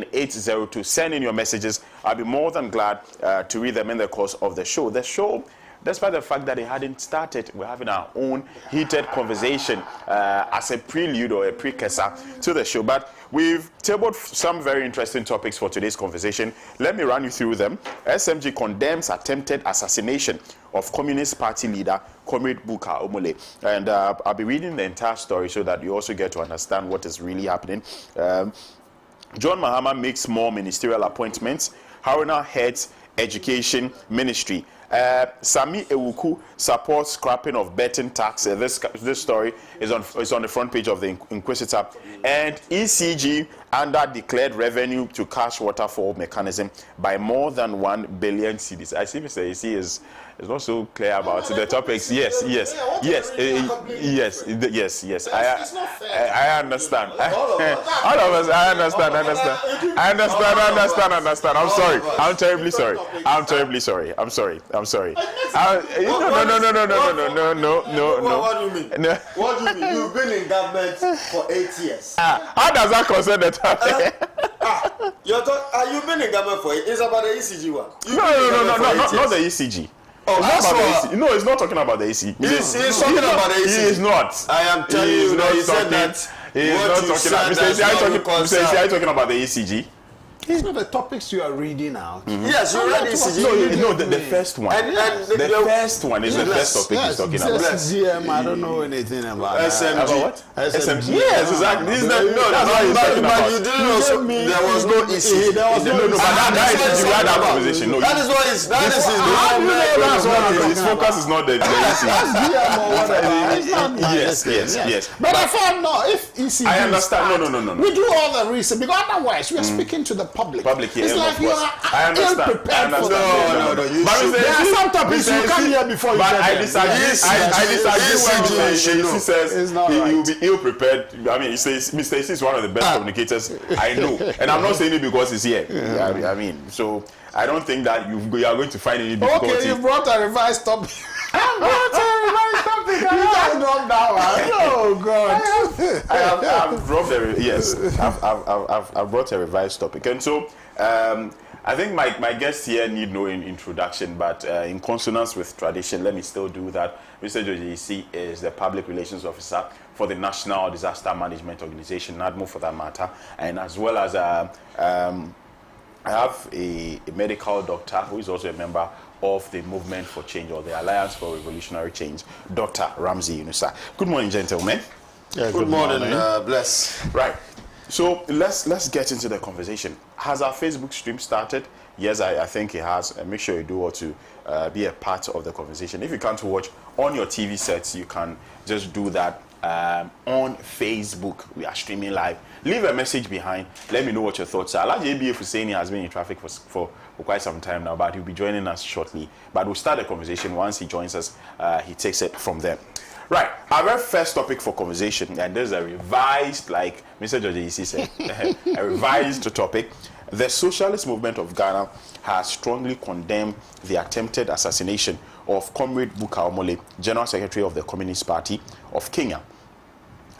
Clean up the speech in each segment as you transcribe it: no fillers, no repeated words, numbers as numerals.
9802. Send in your messages. I'll be more than glad to read them in the course of the show. The show, despite the fact that it hadn't started, we're having our own heated conversation as a prelude or a precursor to the show. But we've tabled some very interesting topics for today's conversation. Let me run you through them. SMG condemns attempted assassination of Communist Party leader Comrade Koku Alormasor. And I'll be reading the entire story so that you also get to understand what is really happening. John Mahama makes more ministerial appointments. Haruna heads education ministry. Sami Ewuku supports scrapping of betting tax. This story is on the front page of the Inquisitor. And ECG under declared revenue to cash waterfall mechanism by more than 1 billion cedis. I see Mr. AC is not so clear about the topics. Yes. I understand. All of us, I understand. I'm sorry. I'm terribly sorry. I'm sorry. No. What do you mean? No. What do you mean? You've been in government for 8 years. How does that concern the topic? You've been in government for 8 years. It's about the ECG one. Not the ECG. Oh, that's what. No, he's not talking about the ECG. He's talking about the ECG. He is not. I am telling you that he said that. He is not talking about. Mr. Are you talking about the ECG? These are the topics you are reading out. Mm-hmm. Yes, you read ECG. No, the first one. The first one is the first topic he's talking about. SGM, I don't know anything about SMG. About what? SMG. Yes, exactly. That's what he's talking about. But you didn't also. There was no ECG. But that conversation. No, that is what is. That is his. His focus is not the ECG. Yes. But I found if ECG. I understand. No. We do all the research because otherwise we are speaking to the public. It's like you are ill-prepared for that. No. There are some topics you come here before you but get I disagree. I disagree when he says he will be ill-prepared. I mean, he says Mr. AC is one of the best communicators I know. And I'm not saying it because he's here. I mean, so I don't think that you are going to find any difficulty. Okay, you brought a revised topic. You guys know that one. Oh God! I've brought a revised topic, and so I think my guests here need no introduction, but in consonance with tradition, let me still do that. Mr. Joji is the Public Relations Officer for the National Disaster Management Organization, NADMO for that matter, and as well as I have a medical doctor who is also a member of the Movement for Change or the Alliance for Revolutionary Change, Dr. Ramsey Yunusa. Good morning, gentlemen. Yeah, good morning. Bless. Right. So let's get into the conversation. Has our Facebook stream started? Yes, I think it has. Make sure you do what to be a part of the conversation. If you can't watch on your TV sets, you can just do that on Facebook. We are streaming live. Leave a message behind. Let me know what your thoughts are. Alhaji ABA Hussaini has been in traffic for quite some time now, but he'll be joining us shortly. But we'll start the conversation. Once he joins us, he takes it from there. Right, our very first topic for conversation, and there's a revised, like Mr. George Isi said, a revised topic. The Socialist Movement of Ghana has strongly condemned the attempted assassination of Comrade Koku Alormasor, General Secretary of the Communist Party of Kenya.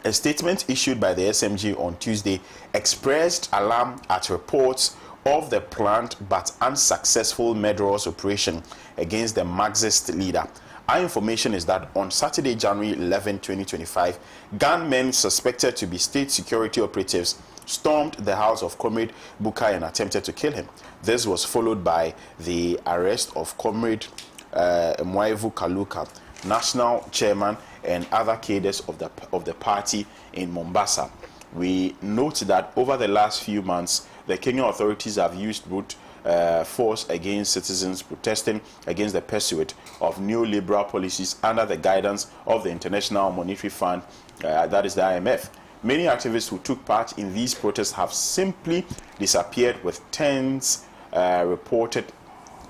A statement issued by the SMG on Tuesday expressed alarm at reports of the planned but unsuccessful murderous operation against the Marxist leader. Our information is that on Saturday, January 11, 2025, gunmen suspected to be state security operatives stormed the house of Comrade Koku and attempted to kill him. This was followed by the arrest of Comrade Mwaivu Kaluka, national chairman, and other cadres of the party in Mombasa. We note that over the last few months, the Kenyan authorities have used brute force against citizens protesting against the pursuit of neoliberal policies under the guidance of the International Monetary Fund, that is the IMF. Many activists who took part in these protests have simply disappeared, with tens reported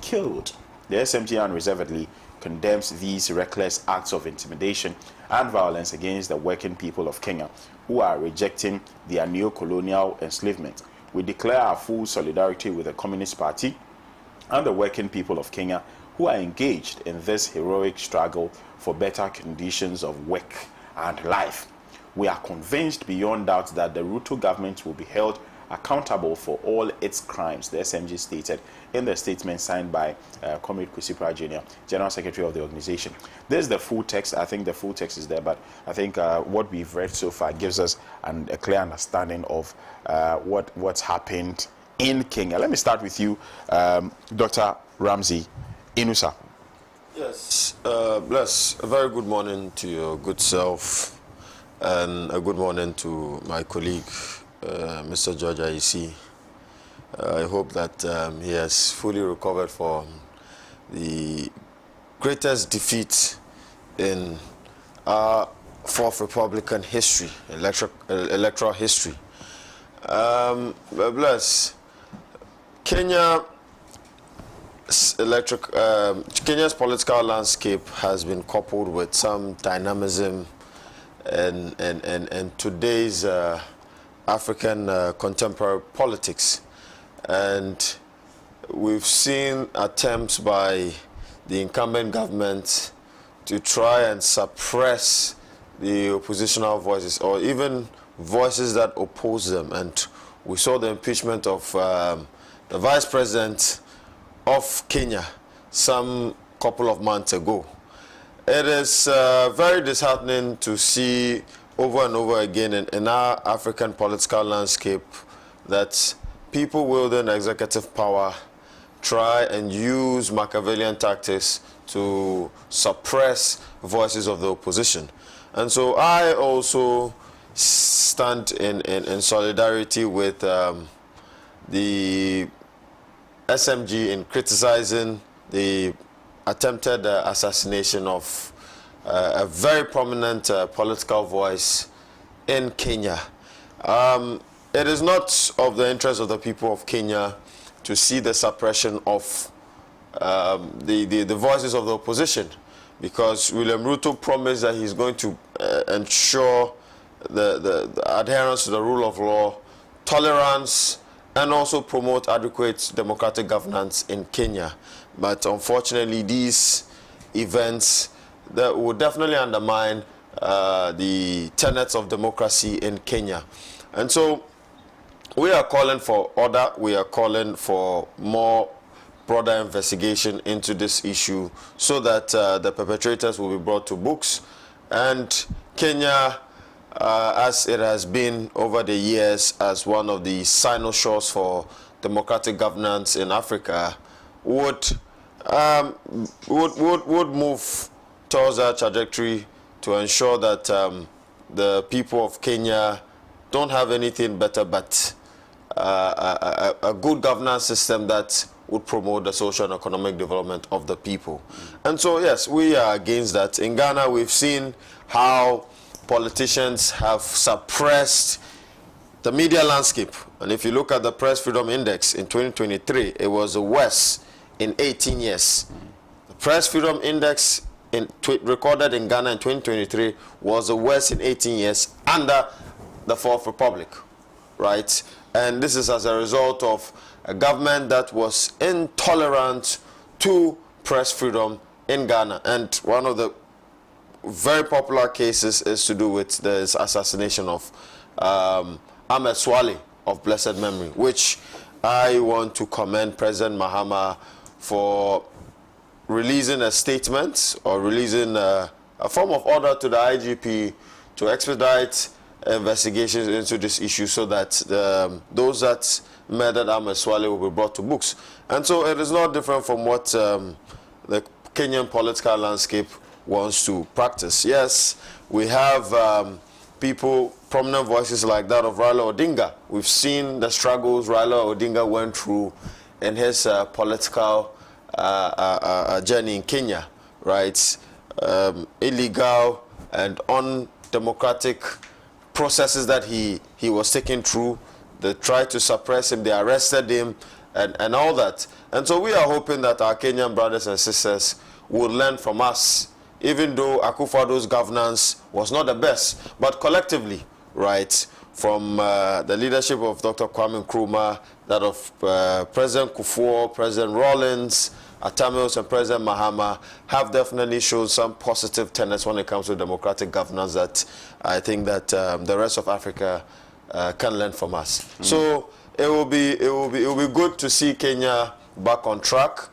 killed. The SMG unreservedly condemns these reckless acts of intimidation and violence against the working people of Kenya, who are rejecting their neo-colonial enslavement. We declare our full solidarity with the Communist Party and the working people of Kenya who are engaged in this heroic struggle for better conditions of work and life. We are convinced beyond doubt that the Ruto government will be held accountable for all its crimes, the SMG stated in the statement signed by Comrade Kusipra Jr., General Secretary of the organization. This is the full text. I think the full text is there, but I think what we've read so far gives us a clear understanding of what's happened in Kenya. Let me start with you, Dr. Ramsey Inusa. Yes, Bless, a very good morning to your good self, and a good morning to my colleague, Mr. George Aisi. I hope that he has fully recovered from the greatest defeat in our Fourth Republican history, electoral history. Bless, Kenya's political landscape has been coupled with some dynamism and today's African contemporary politics. And we've seen attempts by the incumbent government to try and suppress the oppositional voices, or even voices that oppose them. And we saw the impeachment of the Vice President of Kenya some couple of months ago. It is very disheartening to see over and over again in our African political landscape that people wielding executive power try and use Machiavellian tactics to suppress voices of the opposition. And so I also stand in solidarity with the SMG in criticizing the attempted assassination of a very prominent political voice in Kenya. It is not of the interest of the people of Kenya to see the suppression of the voices of the opposition, because William Ruto promised that he's going to ensure the adherence to the rule of law, tolerance, and also promote adequate democratic governance in Kenya. But unfortunately, these events that would definitely undermine the tenets of democracy in Kenya. And so we are calling for order. We are calling for more broader investigation into this issue so that the perpetrators will be brought to books. And Kenya, as it has been over the years as one of the cynosures for democratic governance in Africa, would move towards that trajectory to ensure that the people of Kenya don't have anything better but a good governance system that would promote the social and economic development of the people. And so, yes, we are against that. In Ghana, we've seen how politicians have suppressed the media landscape. And if you look at the Press Freedom Index in 2023, it was the worst in 18 years. The Press Freedom Index recorded in Ghana in 2023 was the worst in 18 years under the Fourth Republic, right? And this is as a result of a government that was intolerant to press freedom in Ghana. And one of the very popular cases is to do with the assassination of Ahmed Swale of blessed memory, which I want to commend President Mahama for releasing a statement or releasing a form of order to the IGP to expedite investigations into this issue so that those that murdered Ahmed Swale will be brought to books. And so it is not different from what the Kenyan political landscape wants to practice. Yes, we have people, prominent voices like that of Raila Odinga. We've seen the struggles Raila Odinga went through in his political journey in Kenya, right? Illegal and undemocratic processes that he was taken through. They tried to suppress him, they arrested him, and all that. And so we are hoping that our Kenyan brothers and sisters will learn from us, even though Akufo-Addo's governance was not the best, but collectively, right, from the leadership of Dr. Kwame Nkrumah, that of President Kufuor, President Rawlings, Atamios, and President Mahama, have definitely shown some positive tenets when it comes to democratic governance that I think that the rest of Africa can learn from us. So it will be good to see Kenya back on track.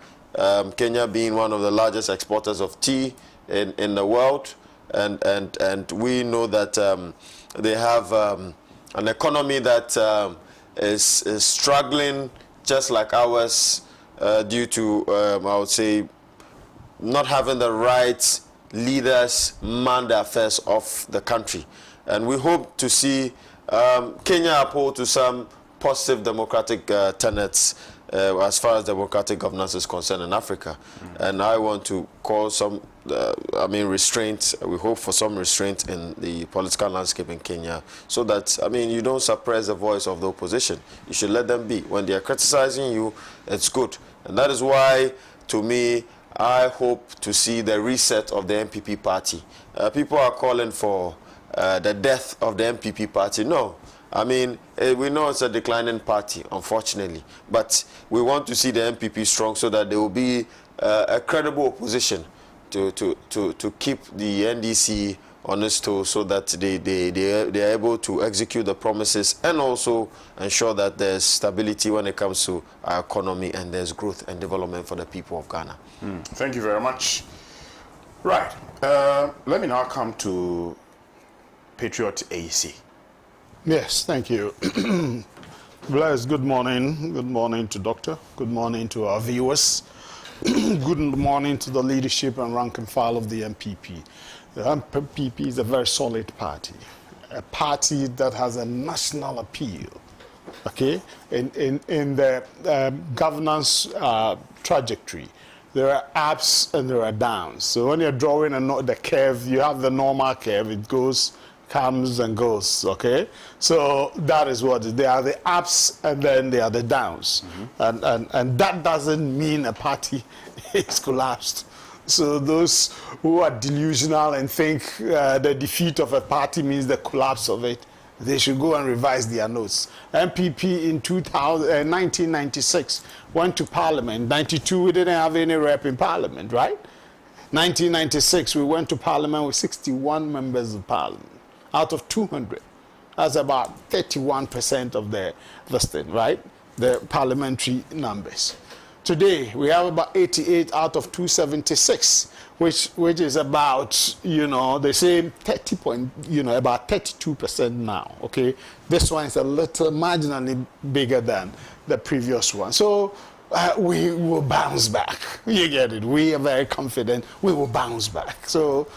Kenya being one of the largest exporters of tea in the world, and we know that they have an economy that is struggling just like ours due to I would say not having the right leaders man the affairs of the country. And we hope to see Kenya uphold to some positive democratic tenets as far as democratic governance is concerned in Africa. And I want to call some, restraint. We hope for some restraint in the political landscape in Kenya so that, you don't suppress the voice of the opposition. You should let them be. When they are criticizing you, it's good. And that is why, to me, I hope to see the reset of the MPP party. People are calling for the death of the MPP party. No. We know it's a declining party, unfortunately. But we want to see the MPP strong so that there will be a credible opposition to keep the NDC on its toes so that they are able to execute the promises and also ensure that there's stability when it comes to our economy and there's growth and development for the people of Ghana. Thank you very much. Right. Let me now come to Patriot AC. Yes, thank you. Bless, good morning. Good morning to Doctor. Good morning to our viewers. Good morning to the leadership and rank and file of the MPP. The MPP is a very solid party, a party that has a national appeal. Okay, in the governance trajectory, there are ups and there are downs. So when you're drawing the curve, you have the normal curve. It goes, comes and goes. Okay, so that is what they are, the ups and then they are the downs. And that doesn't mean a party is collapsed. So those who are delusional and think the defeat of a party means the collapse of it, they should go and revise their notes. MPP in 1996 went to Parliament. 92 we didn't have any rep in Parliament, right? 1996 we went to Parliament with 61 members of Parliament out of 200. That's about 31% of the listing, right? The parliamentary numbers. Today, we have about 88 out of 276, which is about, the same 30 point, about 32% now, okay? This one is a little marginally bigger than the previous one. So we will bounce back. You get it? We are very confident we will bounce back. So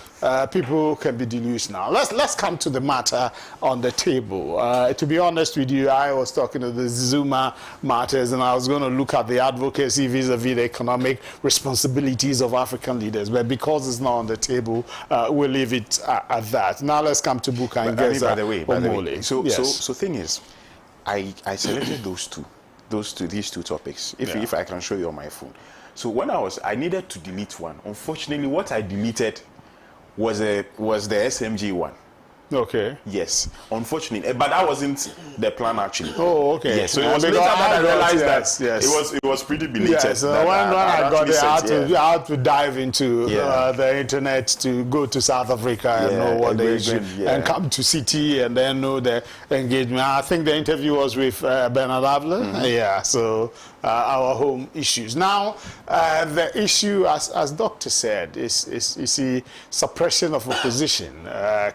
people can be delusional. Let's come to the matter on the table. To be honest with you, I was talking to the Zuma matters, and I was going to look at the advocacy vis-a-vis the economic responsibilities of African leaders. But because it's not on the table, we'll leave it at that. Now let's come to Buka and Geza. By the way, yes. so thing is, I selected these two topics. If I can show you on my phone. So when I needed to delete one. Unfortunately, what I deleted was the SMG one. Okay. Yes. Unfortunately, but that wasn't the plan actually. Oh, okay. Yes. So it was later that I realized that it was pretty belated. Yes. So when I got it, I had to dive into the internet to go to South Africa and know what the issue and come to City and then know the engagement. I think the interview was with Bernard Adler. Yeah. So our home issues. Now, the issue, as Doctor said, is you see, suppression of opposition.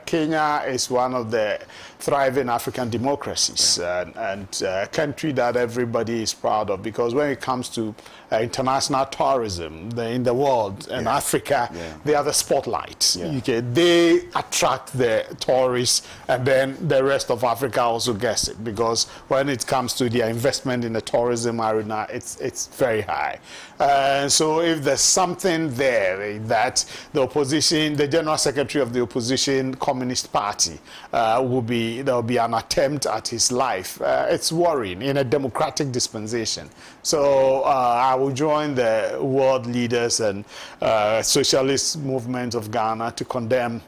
Kenya is one of the thriving African democracies and a country that everybody is proud of, because when it comes to international tourism in the world and Africa, they are the spotlight. Okay, they attract the tourists, and then the rest of Africa also gets it, because when it comes to their investment in the tourism arena, it's very high. So if there's something there that the opposition, the General Secretary of the opposition Communist Party there will be an attempt at his life, it's worrying in a democratic dispensation. So I will join the world leaders and socialist movement of Ghana to condemn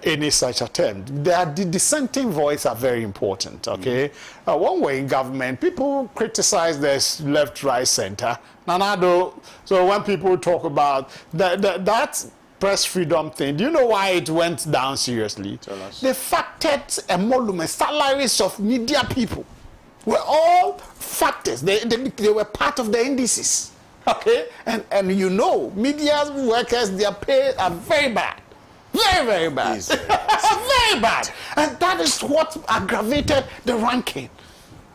any such attempt. The dissenting voice are very important, okay? When we're in government, people criticize this left, right, center. So when people talk about that press freedom thing, do you know why it went down seriously? Tell us. They factored emoluments, salaries of media people were all factors. They were part of the indices. Okay? And you know, media workers, their pay are very bad. Very, very bad. Very bad. And that is what aggravated the ranking.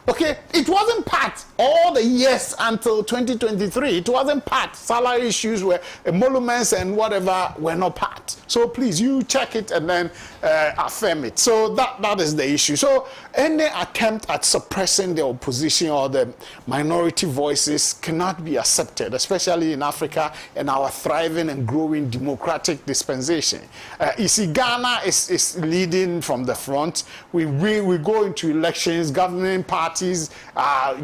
Okay, it wasn't part all the years until 2023. It wasn't part. Salary issues were emoluments and whatever were not part. So please, you check it and then affirm it. So that is the issue. So any attempt at suppressing the opposition or the minority voices cannot be accepted, especially in Africa and our thriving and growing democratic dispensation. You see, Ghana is leading from the front. We go into elections, governing parties are,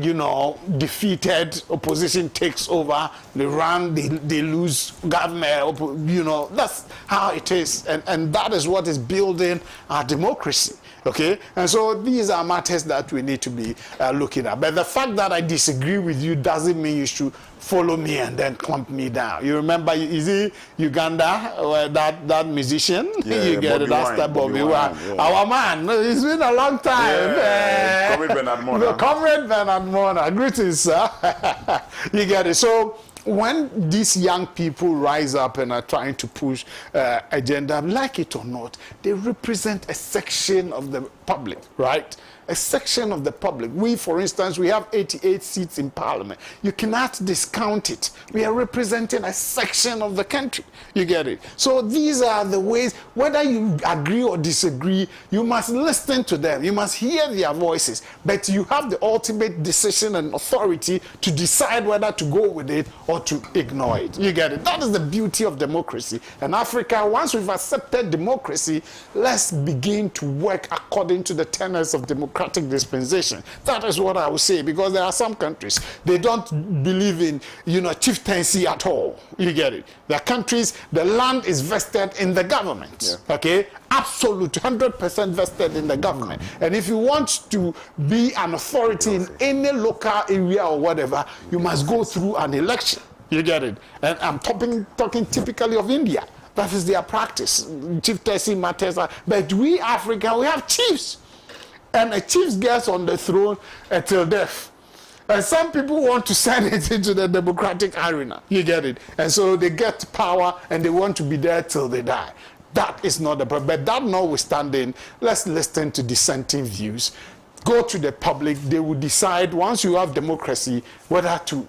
defeated, opposition takes over, they run, they lose government, that's how it is. And that is what is building our democracy. Okay, and so these are matters that we need to be looking at. But the fact that I disagree with you doesn't mean you should follow me and then clamp me down. You remember, is it Uganda, that musician? Yeah, you get it, that's that Bobby Wine. Yeah. Our man, it's been a long time. Yeah, Comrade Bernard Mona. Comrade Bernard Mona, greetings, sir. You get it. So when these young people rise up and are trying to push agenda, like it or not, they represent a section of the public, right? A section of the public. We, for instance, we have 88 seats in parliament. You cannot discount it. We are representing a section of the country. You get it? So these are the ways, whether you agree or disagree, you must listen to them. You must hear their voices. But you have the ultimate decision and authority to decide whether to go with it or to ignore it. You get it? That is the beauty of democracy. And Africa, once we've accepted democracy, let's begin to work according to the tenets of democratic dispensation. That is what I would say, because there are some countries, they don't believe in, chieftaincy at all. You get it? There are countries, the land is vested in the government. Yeah. Okay? Absolute, 100% vested in the government. And if you want to be an authority in any local area or whatever, you must go through an election. You get it? And I'm talking typically of India. That is their practice. Chieftaincy matters. But we Africa, we have chiefs. And a chief gets on the throne until death. And some people want to send it into the democratic arena. You get it? And so they get power and they want to be there till they die. That is not the problem. But that notwithstanding, let's listen to dissenting views. Go to the public. They will decide, once you have democracy, whether to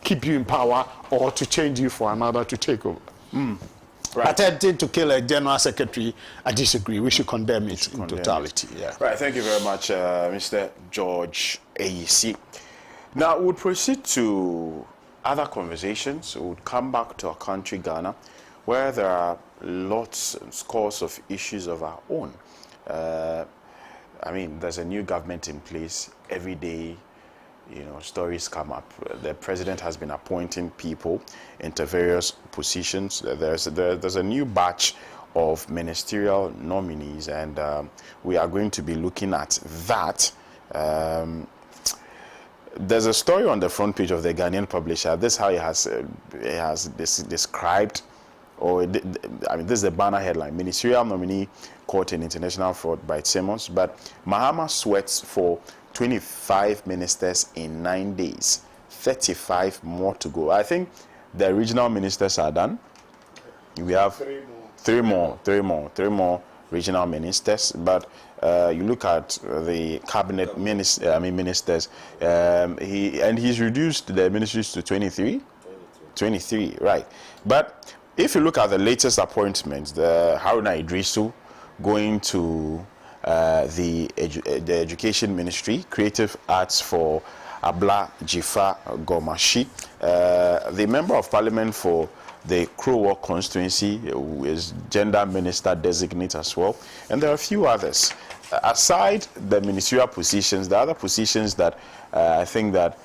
keep you in power or to change you for another to take over. Right. Attempting to kill a general secretary, I disagree. We should condemn it in totality. Yeah. Right. Thank you very much, Mr. George AEC. Now, we'll proceed to other conversations. We'll come back to our country, Ghana, where there are lots and scores of issues of our own. There's a new government in place every day. Stories come up. The president has been appointing people into various positions. There's a new batch of ministerial nominees, and we are going to be looking at that. There's a story on the front page of the Ghanaian publisher. This is how it has described, this is the banner headline: Ministerial nominee caught in international fraud by Simmons, but Mahama sweats for 25 ministers in 9 days, 35 more to go. I think the regional ministers are done. We have three more regional ministers, but you look at the cabinet ministers, he's reduced the ministries to 23, right? But if you look at the latest appointments, the Haruna Idrisu going to the Education Ministry, Creative Arts for Abla Jifa Gomashi, the Member of Parliament for the Krowalk constituency is Gender Minister designate as well, and there are a few others. Aside the ministerial positions, the other positions that I think that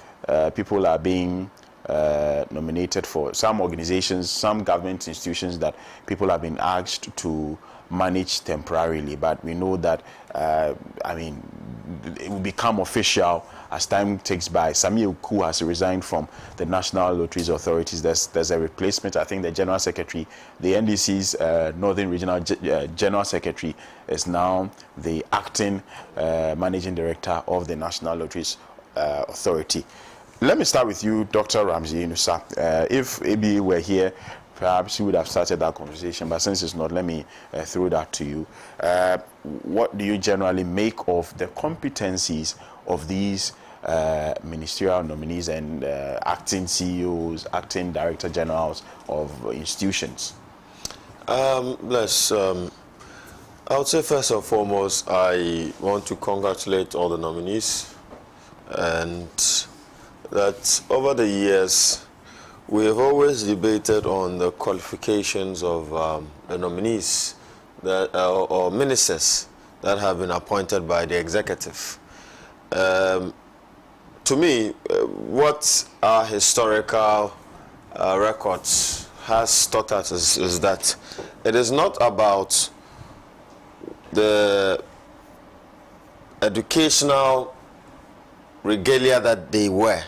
people are being nominated for, some organizations, some government institutions that people have been asked to managed temporarily, but we know that, I mean, it will become official as time takes by. Samuel Koku has resigned from the National Lotteries Authorities. There's a replacement. I think the General Secretary, the NDC's Northern Regional General Secretary, is now the acting Managing Director of the National Lotteries Authority. Let me start with you, Dr. Ramsey Inusa. If ABA were here, perhaps you would have started that conversation, but since it's not, let me throw that to you. What do you generally make of the competencies of these ministerial nominees and acting CEOs, acting Director Generals of institutions? Bless. I would say first and foremost, I want to congratulate all the nominees, and that over the years, we have always debated on the qualifications of the nominees that, or ministers that have been appointed by the executive. To me, what our historical records has taught us is that it is not about the educational regalia that they wear,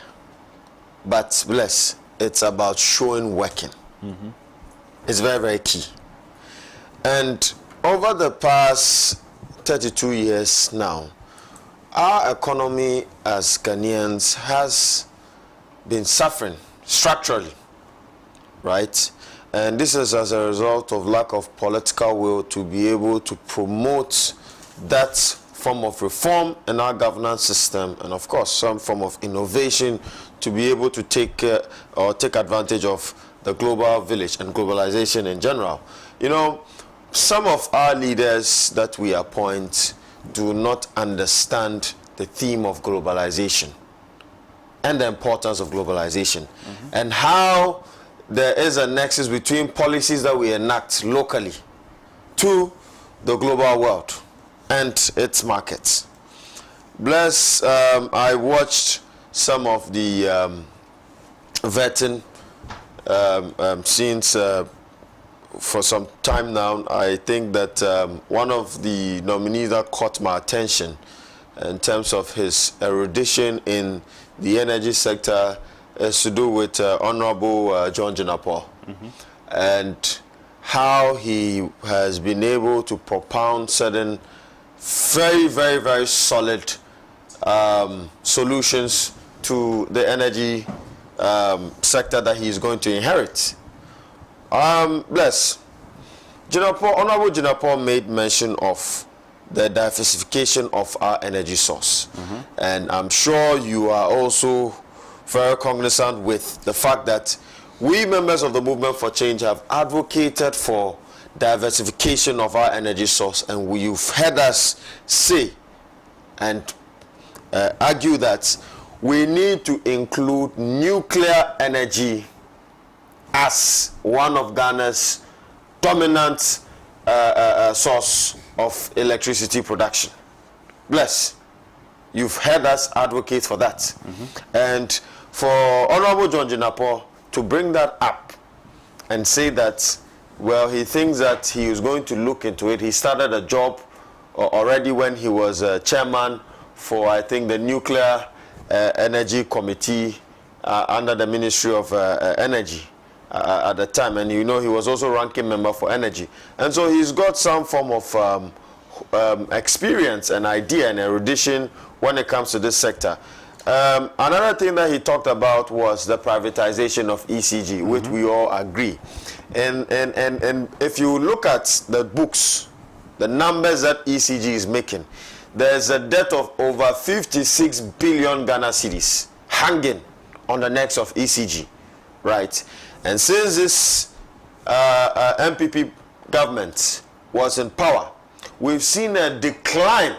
but bless, it's about showing working. Mm-hmm. It's very, very key. And over the past 32 years now, our economy as Ghanaians has been suffering structurally, right? And this is as a result of lack of political will to be able to promote that form of reform in our governance system, and of course some form of innovation to be able to take advantage of the global village and globalization in general. You know, some of our leaders that we appoint do not understand the theme of globalization and the importance of globalization, and how there is a nexus between policies that we enact locally to the global world and its markets. Bless, I watched some of the vetting scenes for some time now. I think that one of the nominees that caught my attention in terms of his erudition in the energy sector is to do with Honorable John Jinapor, and how he has been able to propound certain very, very, very solid solutions to the energy sector that he is going to inherit. Bless. Honorable Jinapor made mention of the diversification of our energy source. And I'm sure you are also very cognizant with the fact that we members of the Movement for Change have advocated for diversification of our energy source, and you've heard us say and argue that we need to include nuclear energy as one of Ghana's dominant source of electricity production. Bless. You've heard us advocate for that. And for Honorable John Jinapor to bring that up and say that, well, he thinks that he is going to look into it. He started a job already when he was chairman for, I think, the Nuclear Energy Committee under the Ministry of Energy at the time. And you know, he was also ranking member for energy. And so he's got some form of experience and idea and erudition when it comes to this sector. Another thing that he talked about was the privatization of ECG, which we all agree. And if you look at the books, the numbers that ECG is making, there's a debt of over 56 billion Ghana cedis hanging on the necks of ECG, right? And since this MPP government was in power, we've seen a decline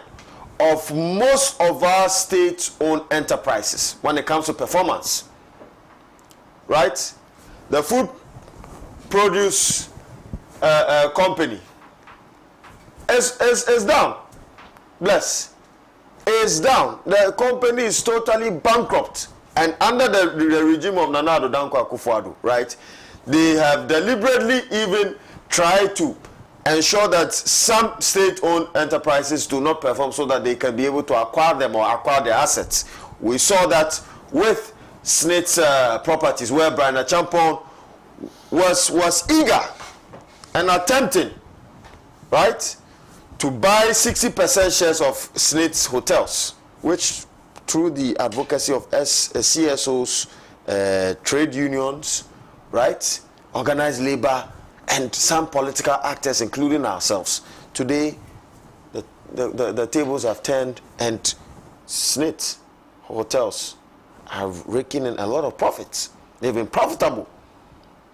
of most of our state-owned enterprises when it comes to performance, right? The food produce company is down. Bless. Is down. The company is totally bankrupt. And under the regime of Nana Addo Dankwa Akufo-Addo, right, they have deliberately even tried to ensure that some state-owned enterprises do not perform so that they can be able to acquire them or acquire their assets. We saw that with SNIT's properties, where Brian Achampong was eager and attempting, right, to buy 60% shares of SNIT's hotels, which through the advocacy of CSOs, trade unions, right, organized labor, and some political actors, including ourselves. Today, the tables have turned, and SNIT hotels are raking in a lot of profits. They've been profitable.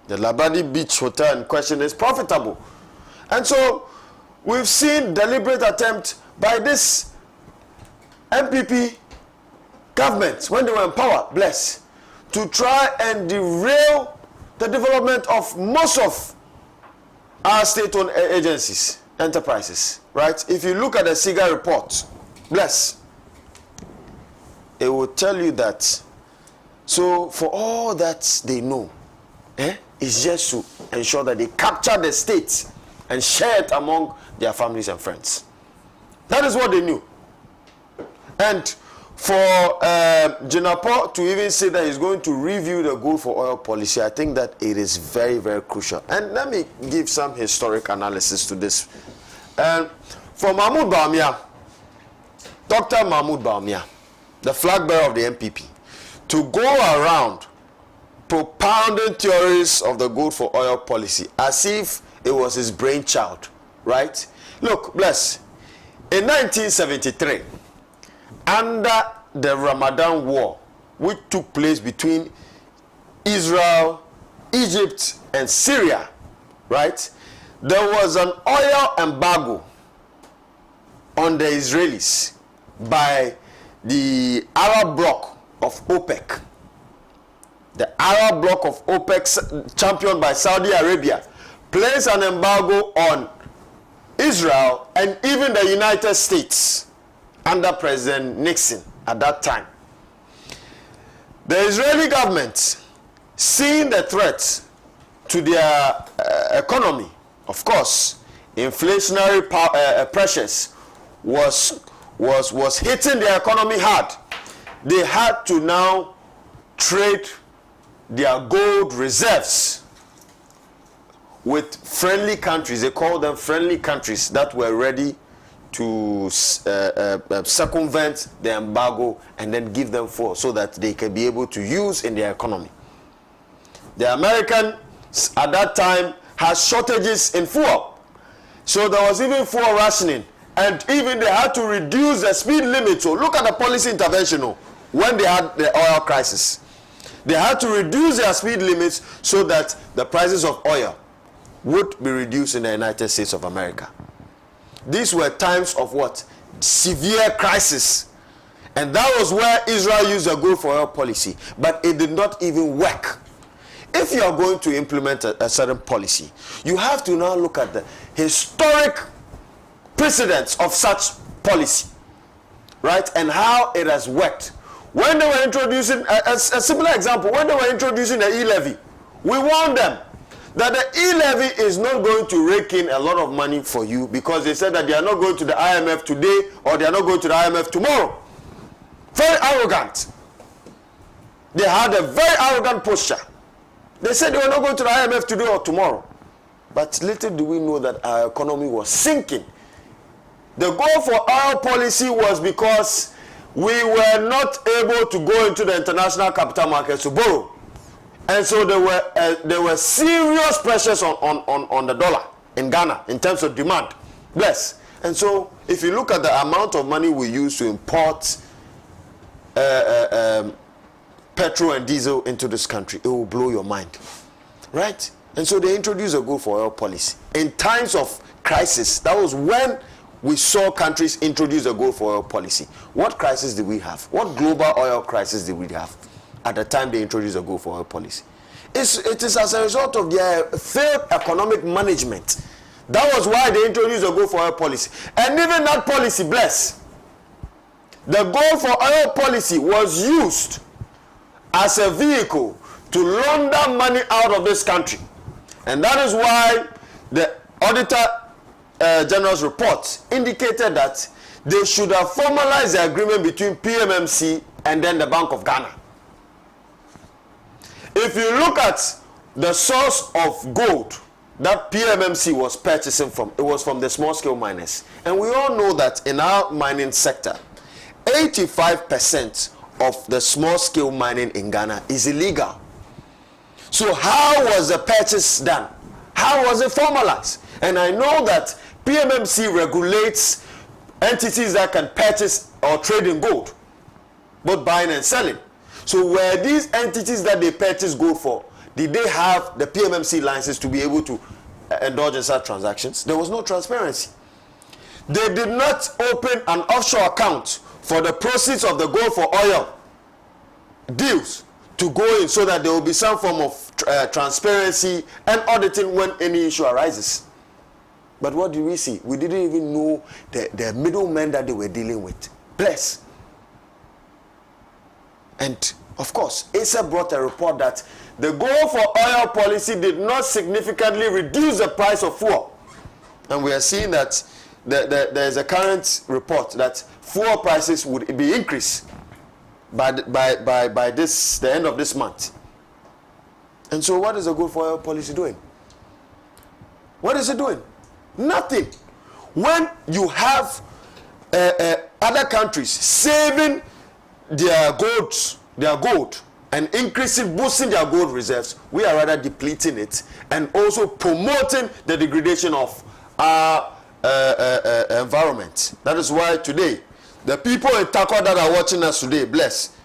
The Labadi Beach Hotel in question is profitable. And so, we've seen deliberate attempt by this MPP government, when they were in power, bless, to try and derail the development of most of our state-owned agencies, enterprises, right? If you look at the SIGA report, bless, it will tell you that, so for all that they know, it's just to ensure that they capture the state and share it among their families and friends. That is what they knew. And for Jinapo to even say that he's going to review the gold for oil policy, I think that it is very, very crucial. And let me give some historic analysis to this. For Mahmoud Bawumia, Dr. Mahmoud Bawumia, the flag bearer of the MPP, to go around propounding theories of the gold for oil policy as if it was his brainchild, right? Look, bless, in 1973, under the Ramadan War, which took place between Israel, Egypt, and Syria, right? There was an oil embargo on the Israelis by the Arab bloc of OPEC. The Arab bloc of OPEC, championed by Saudi Arabia, placed an embargo on Israel and even the United States under President Nixon at that time. The Israeli government, seeing the threat to their economy, of course, inflationary pressures was hitting their economy hard. They had to now trade their gold reserves with friendly countries. They call them friendly countries that were ready to circumvent the embargo and then give them fuel so that they can be able to use in their economy. The Americans at that time had shortages in fuel. So there was even fuel rationing, and even they had to reduce the speed limit. So look at the policy intervention when they had the oil crisis. They had to reduce their speed limits so that the prices of oil would be reduced in the United States of America. These were times of what? Severe crisis. And that was where Israel used a gold for oil policy. But it did not even work. If you are going to implement a certain policy, you have to now look at the historic precedents of such policy, right? And how it has worked. When they were introducing, a similar example, when they were introducing the e-levy, we warned them that the e-levy is not going to rake in a lot of money for you, because they said that they are not going to the IMF today or they are not going to the IMF tomorrow. Very arrogant. They had a very arrogant posture. They said they were not going to the IMF today or tomorrow. But little do we know that our economy was sinking. The goal for our policy was because we were not able to go into the international capital markets to borrow. And so there were serious pressures on the dollar in Ghana in terms of demand. Bless. And so if you look at the amount of money we use to import petrol and diesel into this country, it will blow your mind. Right? And so they introduced a gold for oil policy. In times of crisis, that was when we saw countries introduce a gold for oil policy. What crisis did we have? What global oil crisis did we have at the time they introduced a gold for oil policy? It is as a result of their failed economic management. That was why they introduced a gold for oil policy. And even that policy, bless, the gold for oil policy was used as a vehicle to launder money out of this country. And that is why the auditor General's report indicated that they should have formalized the agreement between PMMC and then the Bank of Ghana. If you look at the source of gold that PMMC was purchasing from, it was from the small-scale miners. And we all know that in our mining sector, 85% of the small-scale mining in Ghana is illegal. So how was the purchase done? How was it formalized? And I know that PMMC regulates entities that can purchase or trade in gold, both buying and selling. So were these entities that they purchased gold for, did they have the PMMC license to be able to indulge in such transactions? There was no transparency. They did not open an offshore account for the proceeds of the gold for oil deals to go in, so that there will be some form of transparency and auditing when any issue arises. But what did we see? We didn't even know the middlemen that they were dealing with. Bless. And of course, ASA brought a report that the goal for oil policy did not significantly reduce the price of fuel. And we are seeing that there is a current report that fuel prices would be increased by the end of this month. And so what is the goal for oil policy doing? What is it doing? Nothing. When you have other countries saving their gold and increasing, boosting their gold reserves, we are rather depleting it and also promoting the degradation of our environment. That is why today, the people in Takwa that are watching us today, bless,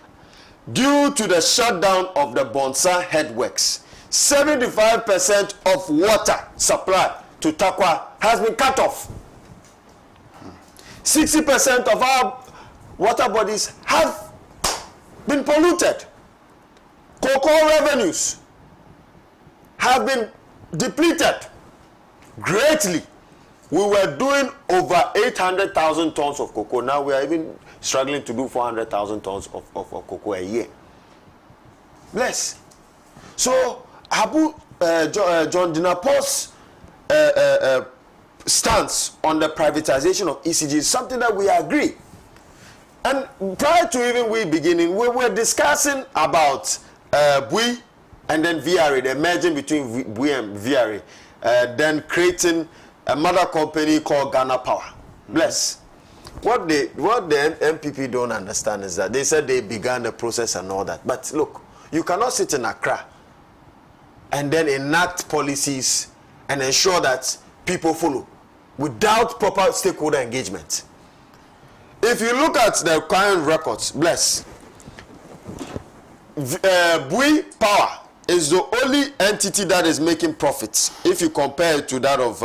due to the shutdown of the Bonsa headworks, 75% of water supply to Takwa has been cut off. 60% of our water bodies have been polluted. Cocoa revenues have been depleted greatly. We were doing over 800,000 tons of cocoa. Now we are even struggling to do 400,000 tons of cocoa a year. Bless. So John Dinapo's stance on the privatization of ECG is something that we agree. And prior to even we beginning, we were discussing about Bui and then VRA, the merging between Bui and VRA, then creating a mother company called Ghana Power. Bless. What the MPP don't understand is that they said they began the process and all that. But look, you cannot sit in Accra and then enact policies and ensure that people follow without proper stakeholder engagement. If you look at the current records, bless, Bui Power is the only entity that is making profits if you compare it to that of,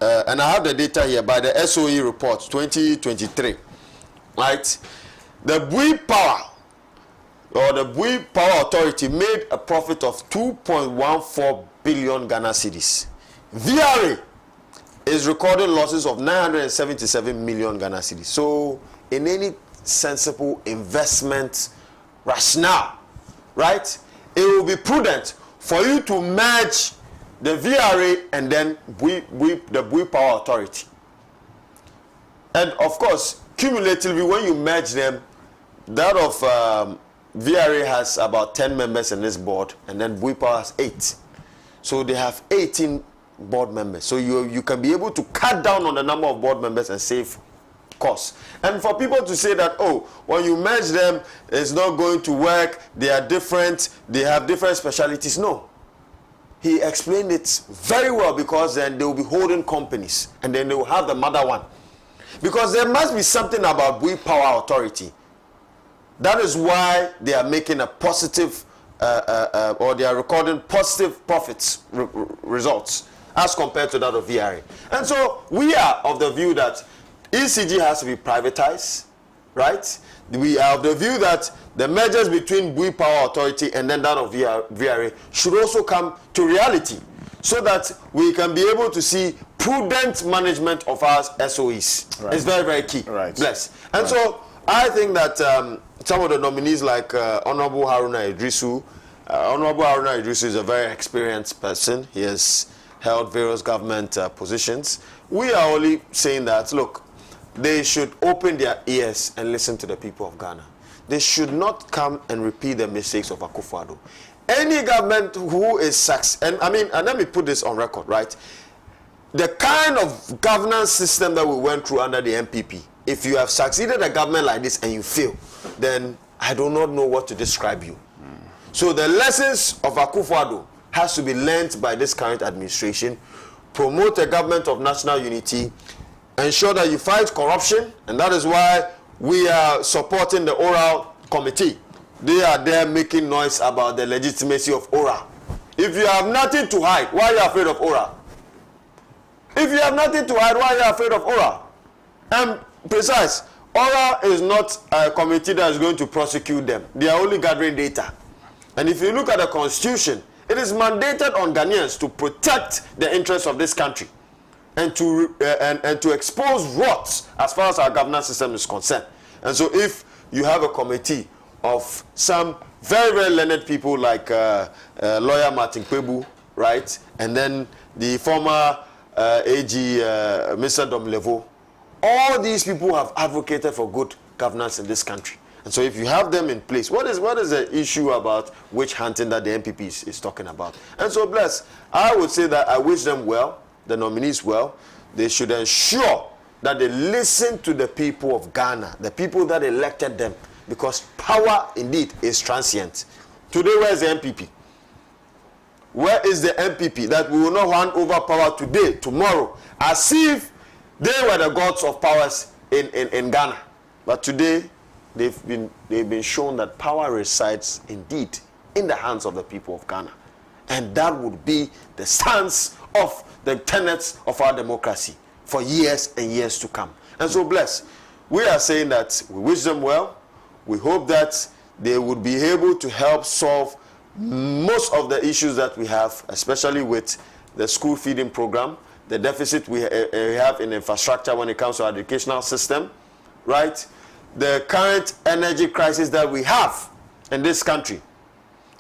and I have the data here by the SOE report 2023, right? The Bui Power or the Bui Power Authority made a profit of 2.14 billion Ghana cedis. VRA is recording losses of 977 million Ghana cedis. So in any sensible investment rationale, right, it will be prudent for you to merge the VRA and then the Bui Power Authority. And of course, cumulatively, when you merge them, that of VRA has about 10 members in this board, and then Bui Power has 8. So they have 18 board members. So you can be able to cut down on the number of board members and save costs. And for people to say that, oh, when you merge them, it's not going to work, they are different, they have different specialities. No. He explained it very well, because then they will be holding companies and then they will have the mother one. Because there must be something about Bui Power Authority. That is why they are making a positive, or they are recording positive profits results as compared to that of VRA. And so we are of the view that ECG has to be privatized, right? We are of the view that the mergers between Bui Power Authority and then that of VRA should also come to reality, so that we can be able to see prudent management of our SOEs. Right. It's very, very key. Right. Bless. And right. So I think that some of the nominees like Honorable Haruna Idrisu, Honorable Haruna Idrisu is a very experienced person. He has held various government positions. We are only saying that, look, they should open their ears and listen to the people of Ghana. They should not come and repeat the mistakes of Akufo-Addo. Any government who is successful, and let me put this on record, right? The kind of governance system that we went through under the MPP, if you have succeeded a government like this and you fail, then I do not know what to describe you. So the lessons of Akufo-Addo has to be learnt by this current administration. Promote a government of national unity, ensure that you fight corruption, and that is why we are supporting the oral committee. They are there making noise about the legitimacy of oral. If you have nothing to hide, why are you afraid of oral? If you have nothing to hide, why are you afraid of oral? And precise, oral is not a committee that is going to prosecute them. They are only gathering data. And if you look at the constitution, it is mandated on Ghanaians to protect the interests of this country and to expose rot as far as our governance system is concerned. And so if you have a committee of some very, very learned people like lawyer Martin Kwebu, right? And then the former AG, Mr. Domlevo, all these people have advocated for good governance in this country. And so if you have them in place, what is the issue about witch hunting that the MPP is talking about? And so, bless, I would say that I wish them well, the nominees well. They should ensure that they listen to the people of Ghana, the people that elected them, because power indeed is transient. Today, where is the MPP? Where is the MPP that we will not hand over power today, tomorrow, as if they were the gods of powers in Ghana? But today, they've been shown that power resides indeed in the hands of the people of Ghana. And that would be the stance of the tenets of our democracy for years and years to come. And so, bless, we are saying that we wish them well. We hope that they would be able to help solve most of the issues that we have, especially with the school feeding program, the deficit we have in infrastructure when it comes to our educational system, right? The current energy crisis that we have in this country,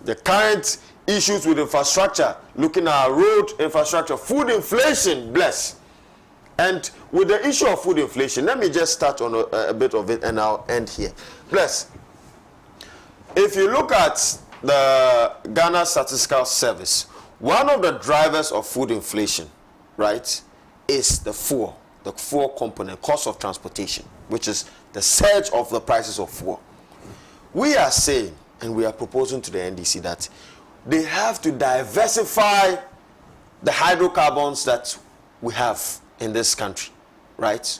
the current issues with infrastructure, looking at our road infrastructure, food inflation, bless. And with the issue of food inflation, let me just start on a bit of it and I'll end here. Bless. If you look at the Ghana Statistical Service, one of the drivers of food inflation, right, is the fuel component, cost of transportation, which is the surge of the prices of fuel. We are saying, and we are proposing to the NDC that they have to diversify the hydrocarbons that we have in this country, right?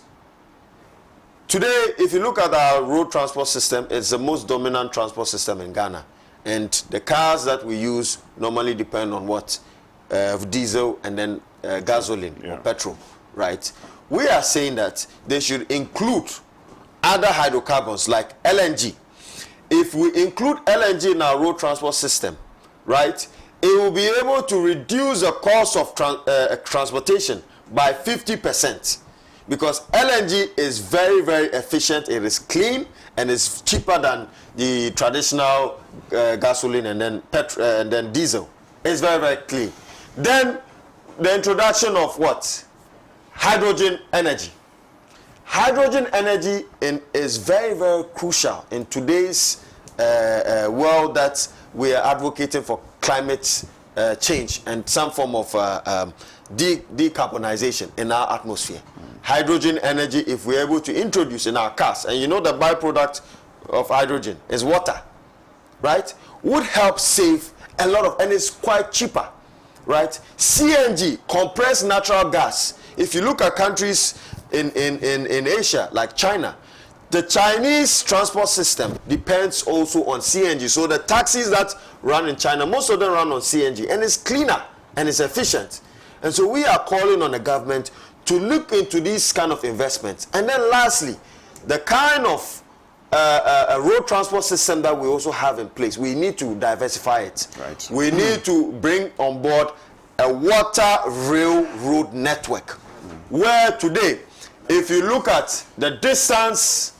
Today, if you look at our road transport system, it's the most dominant transport system in Ghana. And the cars that we use normally depend on what? Diesel and then gasoline or petrol, right? We are saying that they should include other hydrocarbons like LNG. If we include LNG in our road transport system, right, it will be able to reduce the cost of transportation by 50%, because LNG is very, very efficient. It is clean and it's cheaper than the traditional gasoline and then diesel. It's very, very clean. Then the introduction of what? Hydrogen energy. Hydrogen energy is very, very crucial in today's world that we are advocating for climate change and some form of decarbonization in our atmosphere. Hydrogen energy, if we're able to introduce in our cars, and you know the byproduct of hydrogen is water, right, would help save a lot of, and it's quite cheaper, right? CNG, compressed natural gas. If you look at countries in Asia, like China, the Chinese transport system depends also on CNG. So the taxis that run in China, most of them run on CNG, and it's cleaner and it's efficient. And so we are calling on the government to look into these kind of investments. And then lastly, the kind of a road transport system that we also have in place, we need to diversify it. Right. We need to bring on board a water railroad network, where today, if you look at the distance,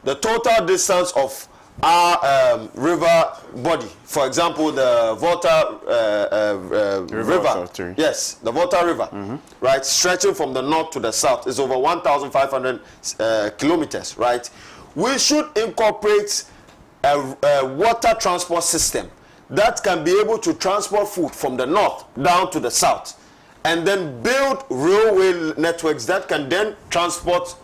the total distance of our river body. For example, the Volta River. Yes, the Volta River, right, stretching from the north to the south is over 1,500 kilometers, right? We should incorporate a water transport system that can be able to transport food from the north down to the south, and then build railway networks that can then transport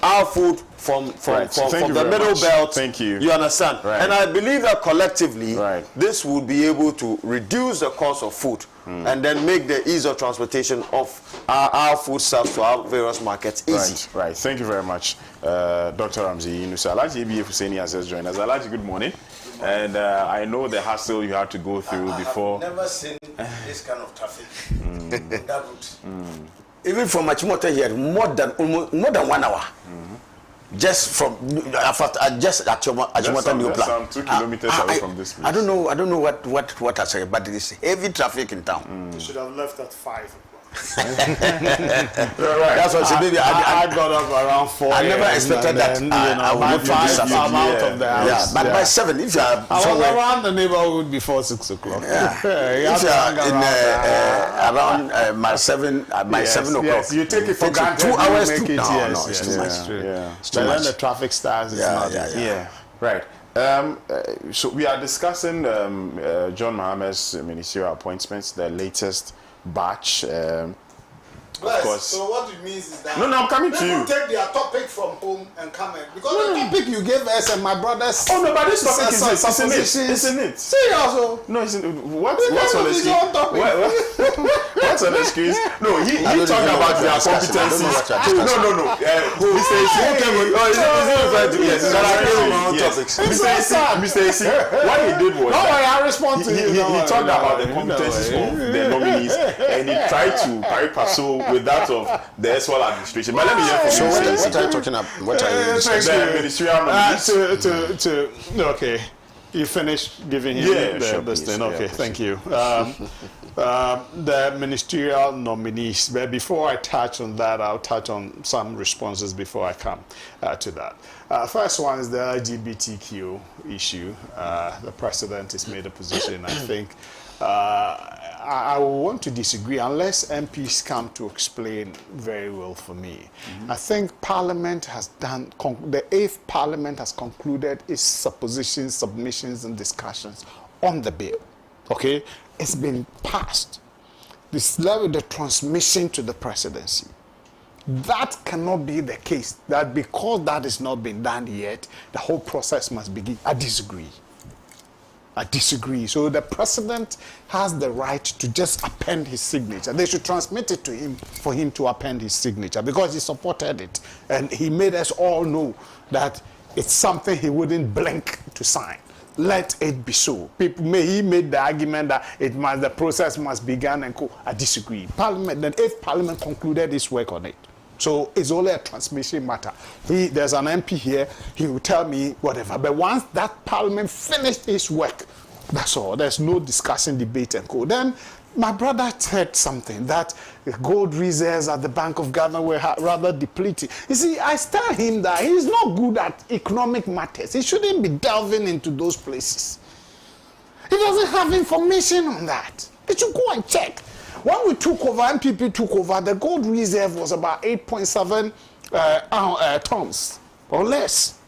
our food from the middle belt. Thank you. You understand? Right. And I believe that collectively, this would be able to reduce the cost of food and then make the ease of transportation of our foodstuffs to our various markets easy. Right. Thank you very much, Dr. Ramsey Inusa. Alaji Ibi Husseini has just joined us. Alaji, good morning. And I know the hassle you had to go through before. I've never seen this kind of traffic on that route. Even from Achimota here, more than 1 hour. Just from just Achimota New Plan. Some 2 kilometers away from this place. I don't know what I say, but there is heavy traffic in town. You should have left at 5 o'clock. That's what maybe I got up around 4. I never expected that. I would be I'm out of the house. Yeah, but by 7, if you are I was around the neighborhood before 6 o'clock. if you are in around my 7 o'clock, you take it for granted. 2 hours make to it. No, it's too much. But then the traffic starts. It's not easy. Right. So we are discussing John Mohammed's ministerial appointments, the latest batch. Of course. So what it means is that No, I'm coming to you. take their topic from home and come in. Because the topic you gave us and my brothers. Oh no, but this topic isn't it? See also. No, what's on the screen? What's on the screen? No, he talked about their competencies. No. Mr. AC, what he did was I respond to you. He talked about the competencies of the nominees, and he tried to pari passu with that of the SWAL administration. But let me hear from you. What are you talking about? What are you discussing? The ministerial nominees. Okay. You finished giving him this thing. Okay, thank you. The ministerial nominees. But before I touch on that, I'll touch on some responses before I come to that. First one is the LGBTQ issue. The president has made a position. I think I want to disagree unless MPs come to explain very well for me. I think Parliament has done, the 8th Parliament has concluded its suppositions, submissions, and discussions on the bill. Okay? It's been passed. This level, the transmission to the presidency. That cannot be the case. That because that has not been done yet, the whole process must begin. I disagree. So the president has the right to just append his signature. They should transmit it to him for him to append his signature because he supported it. And he made us all know that it's something he wouldn't blink to sign. Let it be so. He made the argument that the process must begin and go. I disagree. Parliament, the 8th Parliament concluded its work on it. So it's only a transmission matter. There's an MP here, he will tell me whatever. But once that Parliament finished its work, that's all. There's no discussion, debate, and go. Then my brother said something that the gold reserves at the Bank of Ghana were rather depleted. You see, I tell him that he's not good at economic matters. He shouldn't be delving into those places. He doesn't have information on that. He should go and check. When we took over, NPP took over, the gold reserve was about 8.7 tons or less.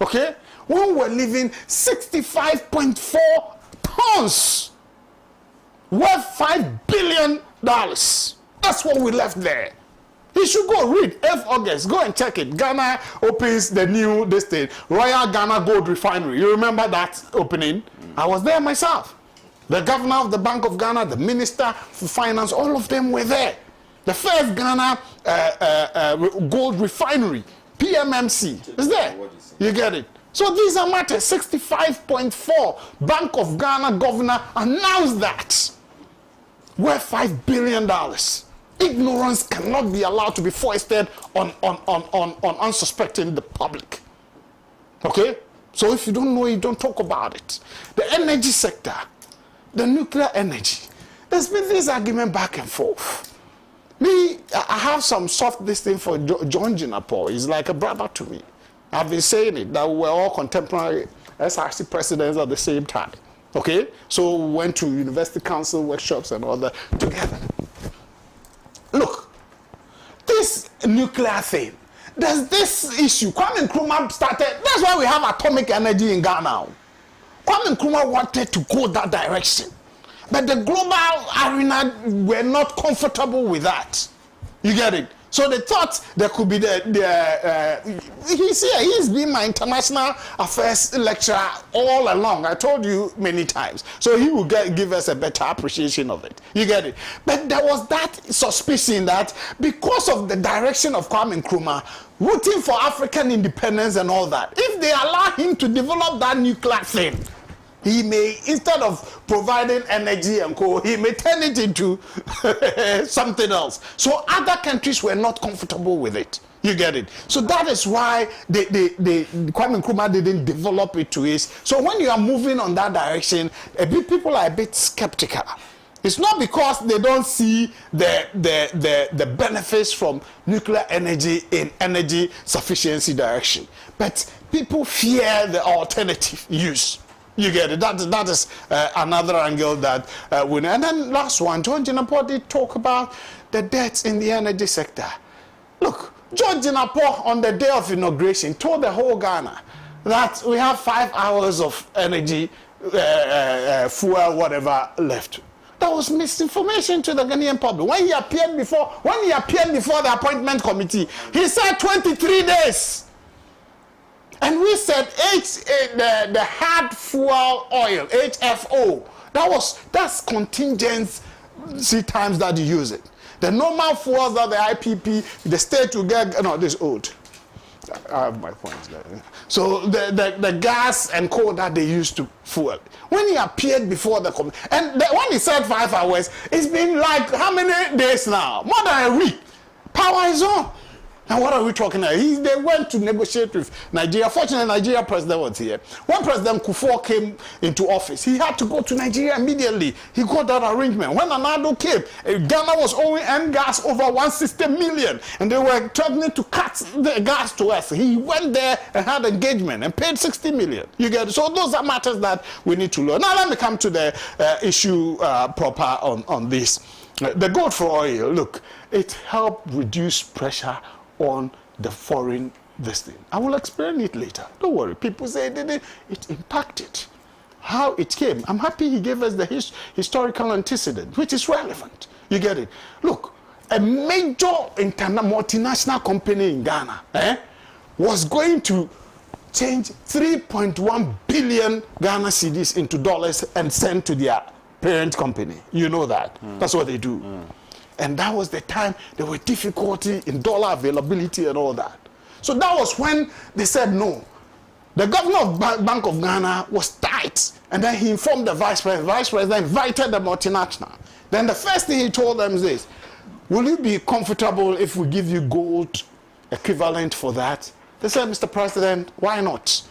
Okay? When we were leaving 65.4 tons worth $5 billion. That's what we left there. You should go read 8th August. Go and check it. Ghana opens the new Royal Ghana Gold Refinery. You remember that opening? I was there myself. The governor of the Bank of Ghana, the minister for finance, all of them were there. The first Ghana gold refinery, PMMC, is there. You get it? So these are matters. 65.4. Bank of Ghana governor announced that. Worth $5 billion. Ignorance cannot be allowed to be foisted on unsuspecting the public. Okay? So if you don't know, you don't talk about it. The energy sector. The nuclear energy. There's been this argument back and forth. I have some soft thing for John Jinapor. He's like a brother to me. I've been saying it, that we were all contemporary SRC presidents at the same time. Okay? So we went to university council workshops and all that together. Look, this nuclear thing, there's this issue. Kwame Nkrumah started, that's why we have atomic energy in Ghana. Kwame Nkrumah wanted to go that direction. But the global arena were not comfortable with that. You get it? So they thought there could be he's here, he's been my international affairs lecturer all along. I told you many times. So he will give us a better appreciation of it. You get it? But there was that suspicion that because of the direction of Kwame Nkrumah, rooting for African independence and all that, if they allow him to develop that nuclear thing, he may, instead of providing energy and coal, he may turn it into something else. So other countries were not comfortable with it. You get it? So that is why Kwame Nkrumah didn't develop it to his. So when you are moving on that direction, people are a bit skeptical. It's not because they don't see the benefits from nuclear energy in energy sufficiency direction, but people fear the alternative use. You get it? That is another angle that we know. And then last one, George Jinapor did talk about the debts in the energy sector. Look, George Jinapor on the day of inauguration told the whole Ghana that we have 5 hours of energy, fuel, whatever left. That was misinformation to the Ghanaian public. When he appeared before the appointment committee, he said 23 days. And we said the hard fuel oil, HFO, that's contingency times that you use it. The normal fuels that the IPP, the state will get, no, this is old. I have my points there. So the gas and coal that they used to fuel. When he appeared before the committee, and when he said 5 hours, it's been like how many days now? More than a week. Power is on. And what are we talking about? They went to negotiate with Nigeria. Fortunately, Nigeria president was here. When President Kufuor came into office, he had to go to Nigeria immediately. He got that arrangement. When Anado came, Ghana was owing N gas over 160 million, and they were threatening to cut the gas to us. He went there and had engagement and paid 60 million. You get it? So those are matters that we need to learn. Now let me come to the issue proper on this. The gold for oil, look, it helped reduce pressure on the foreign this thing. I will explain it later. Don't worry. People say it impacted. How it came. I'm happy he gave us the historical antecedent, which is relevant. You get it? Look, a major multinational company in Ghana was going to change 3.1 billion Ghana cedis into dollars and send to their parent company. You know that. That's what they do. And that was the time there were difficulty in dollar availability and all that. So that was when they said no. The governor of Bank of Ghana was tight. And then he informed the vice president. The vice president invited the multinational. Then the first thing he told them is this: will you be comfortable if we give you gold equivalent for that? They said, Mr. President, why not?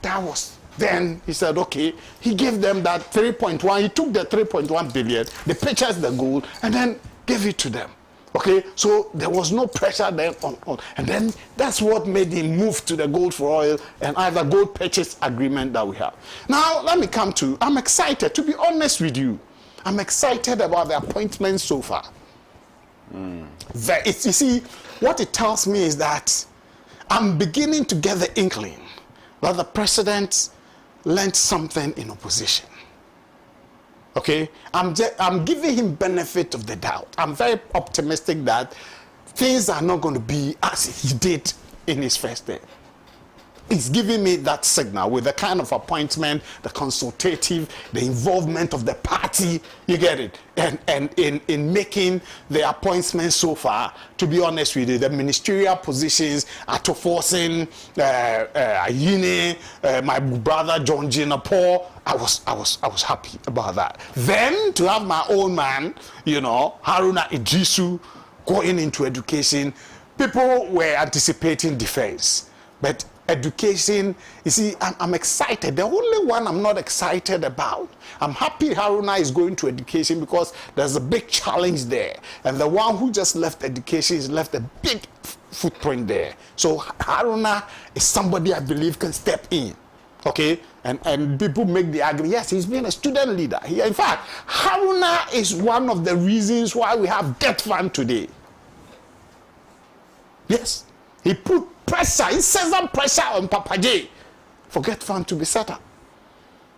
That was then he said, okay. He gave them that 3.1. He took the 3.1 billion, they purchased the gold, and then gave it to them. Okay, so there was no pressure then on. And then that's what made him move to the gold for oil and other gold purchase agreement that we have. Now, let me come to, I'm excited, to be honest with you. I'm excited about the appointments so far. You see, what it tells me is that I'm beginning to get the inkling that the president learned something in opposition. Okay, I'm giving him benefit of the doubt. I'm very optimistic that things are not going to be as he did in his first day. He's giving me that signal with the kind of appointment, the consultative, the involvement of the party. You get it? And in making the appointments so far, to be honest with you, the ministerial positions, Atoforsen, Ayine, my brother John Jinapor, I was happy about that. Then to have my own man, you know, Haruna Idrisu, going into education, people were anticipating defense, but education, you see, I'm excited. The only one I'm not excited about, I'm happy Haruna is going to education because there's a big challenge there. And the one who just left education has left a big footprint there. So Haruna is somebody I believe can step in. Okay, and people make the argument, yes, he's been a student leader. In fact, Haruna is one of the reasons why we have Get Fund today. Yes, he put pressure, he set some pressure on Papa J for Get Fund to be set up.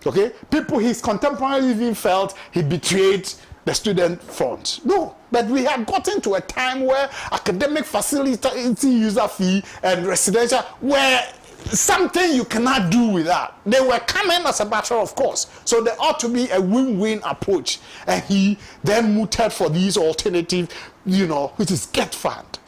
Okay, people, his contemporaries even felt he betrayed the student front. No, but we had gotten to a time where academic facility user fee and residential were something you cannot do without. They were coming as a matter of course. So there ought to be a win-win approach. And he then mooted for these alternative, which is Get Fund.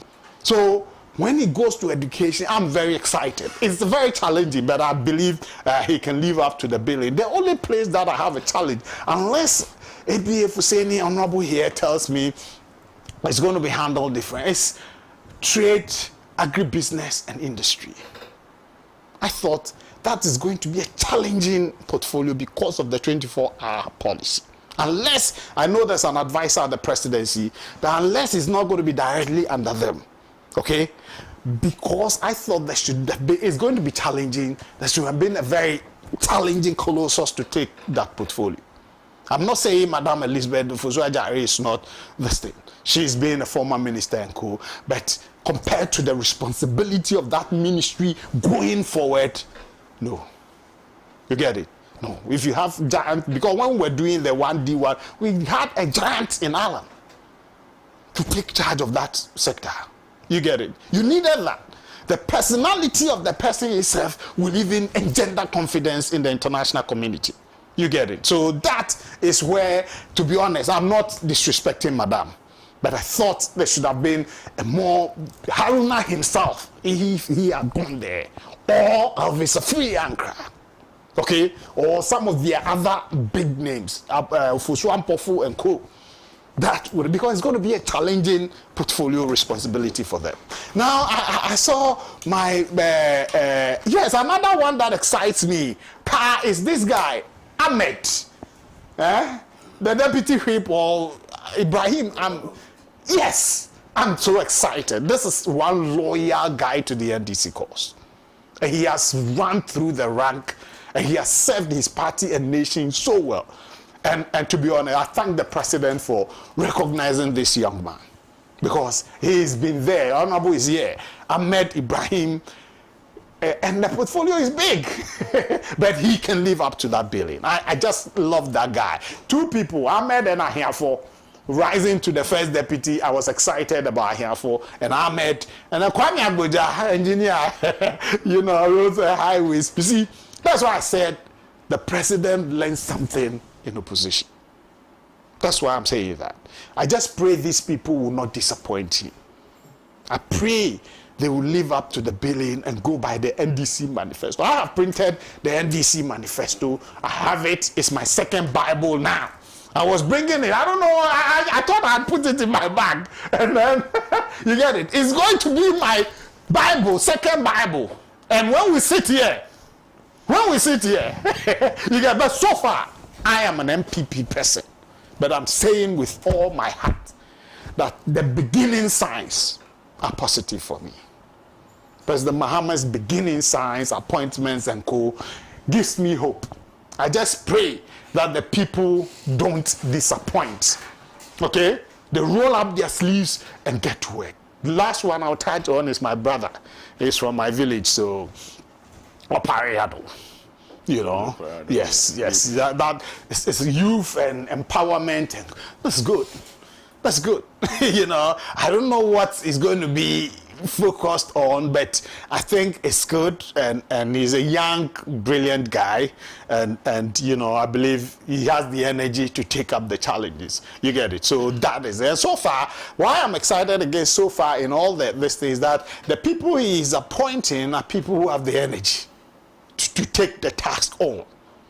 So when he goes to education, I'm very excited. It's very challenging, but I believe he can live up to the billing. The only place that I have a challenge, unless ABF Husseini Honorable here tells me it's going to be handled different, is trade, agribusiness, and industry. I thought that is going to be a challenging portfolio because of the 24-hour policy. Unless, I know there's an advisor at the presidency, but unless it's not going to be directly under them, okay? Because I thought it's going to be challenging. There should have been a very challenging colossus to take that portfolio. I'm not saying Madam Elizabeth Fuzua-Jare is not this thing. She's been a former minister and co, but compared to the responsibility of that ministry going forward, no. You get it? No. If you have giant, because when we're doing the 1D1, we had a giant in Ireland to take charge of that sector. You get it? You needed that. The personality of the person itself will even engender confidence in the international community. You get it? So that is where, to be honest, I'm not disrespecting Madam, but I thought there should have been a more, Haruna himself, he had gone there, or Elvis Free Ankara, okay, or some of the other big names, Fusua Mpofu and co. That would, because it's going to be a challenging portfolio responsibility for them. Now, I saw my, yes, another one that excites me is this guy, Ahmed, the deputy whip, or Ibrahim. Yes, I'm so excited. This is one loyal guy to the NDC cause. He has run through the rank, and he has served his party and nation so well. And to be honest, I thank the president for recognizing this young man, because he's been there. Honorable is here. Ahmed Ibrahim, and the portfolio is big, but he can live up to that billing. I just love that guy. Two people, Ahmed and Ahiafo, rising to the first deputy. I was excited about Ahiafo and Ahmed, and Kwame Agboja, engineer, roads and highways. You see, that's why I said the president learned something in opposition. That's why I'm saying that. I just pray these people will not disappoint him. I pray they will live up to the billing and go by the NDC manifesto. I have printed the NDC manifesto. I have it. It's my second Bible now. I was bringing it. I don't know. I thought I'd put it in my bag. And then, you get it. It's going to be my Bible, second Bible. And when we sit here, you get, but so far, I am an MPP person, but I'm saying with all my heart that the beginning signs are positive for me. President Mahama's beginning signs, appointments and co gives me hope. I just pray that the people don't disappoint. Okay? They roll up their sleeves and get to work. The last one I'll touch on is my brother. He's from my village, so Opariado. Yes, that is youth and empowerment, and that's good. I don't know what is going to be focused on, but I think it's good, and he's a young, brilliant guy, and I believe he has the energy to take up the challenges. You get it? So that is it. So far, why I'm excited again so far in all this thing is that the people he is appointing are people who have the energy to take the task on.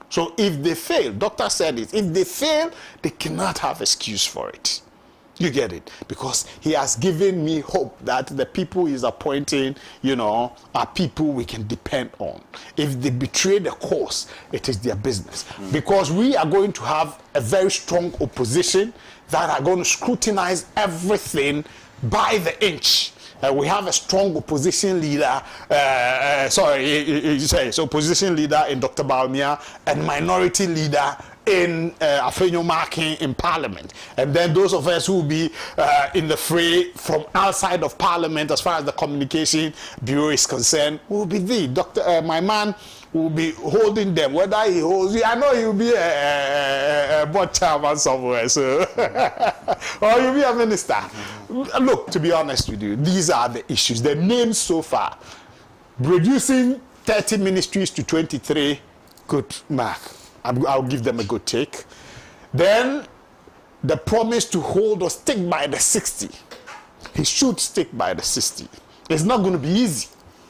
So if they fail, doctor said it, if they fail, they cannot have excuse for it. You get it? Because he has given me hope that the people he's appointing, are people we can depend on. If they betray the cause, it is their business. Because we are going to have a very strong opposition that are going to scrutinize everything by the inch. We have a strong opposition leader, opposition leader in Dr. Baumia and minority leader in Afenyo Markin in Parliament. And then those of us who will be in the fray from outside of Parliament as far as the Communication Bureau is concerned will be my man will be holding them. Whether he holds, I know he'll be a board chairman somewhere, so or you'll be a minister. Look, to be honest with you, these are the issues. The names so far. Reducing 30 ministries to 23, good mark. I'll give them a good take. Then the promise to hold or stick by the 60. He should stick by the 60. It's not going to be easy,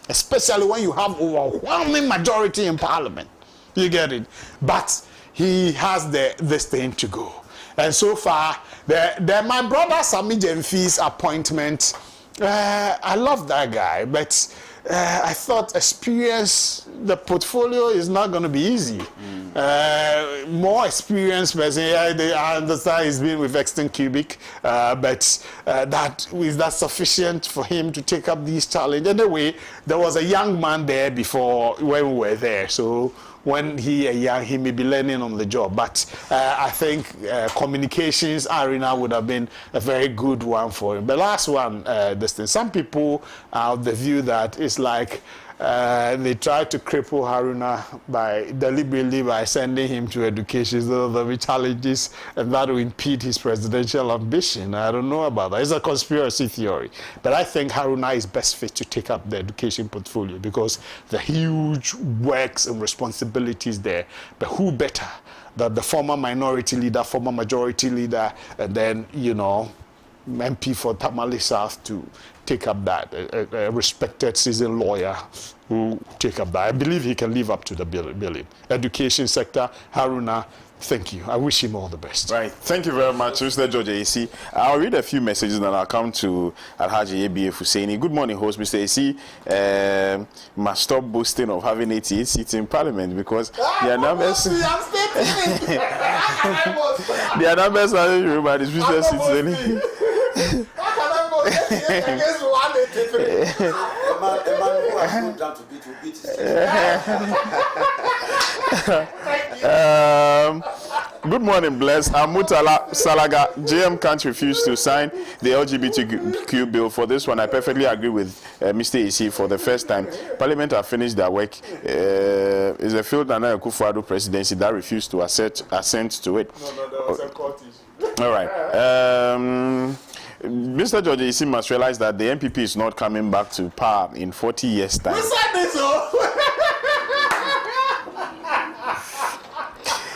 especially when you have overwhelming majority in Parliament. You get it? But he has this thing to go. And so far, my brother Sami Jemfi's appointment, I love that guy, but I thought the portfolio is not going to be easy. More experienced person, I understand he's been with Exton Cubic, but is that sufficient for him to take up these challenges? Anyway, there was a young man there before when we were there, so when he may be learning on the job. But I think communications arena would have been a very good one for him. The last one, some people are of the view that it's like they try to cripple Haruna deliberately by sending him to education. So there'll be challenges and that will impede his presidential ambition. I don't know about that. It's a conspiracy theory. But I think Haruna is best fit to take up the education portfolio because the huge works and responsibilities there. But who better than the former minority leader, former majority leader, and then, MP for Tamale South to take up that, a respected seasoned lawyer who take up that. I believe he can live up to the billing. Education sector, Haruna, thank you. I wish him all the best. Right. Thank you very much, Mr. George AC. I'll read a few messages and I'll come to Alhaji ABF Husseini. Good morning, host. Mr. AC must stop boasting of having 88 seats in Parliament because their numbers... their numbers are about the speaker seats. Good morning, bless. Amutala Salaga, JM can't refuse to sign the LGBTQ bill. For this one, I perfectly agree with Mr. AC. For the first time, Parliament have finished their work. Is a field and a Kufuor presidency that refused to assent to it. No, there was a court issue. All right. Mr. George AC must realize that the MPP is not coming back to power in 40 years' time.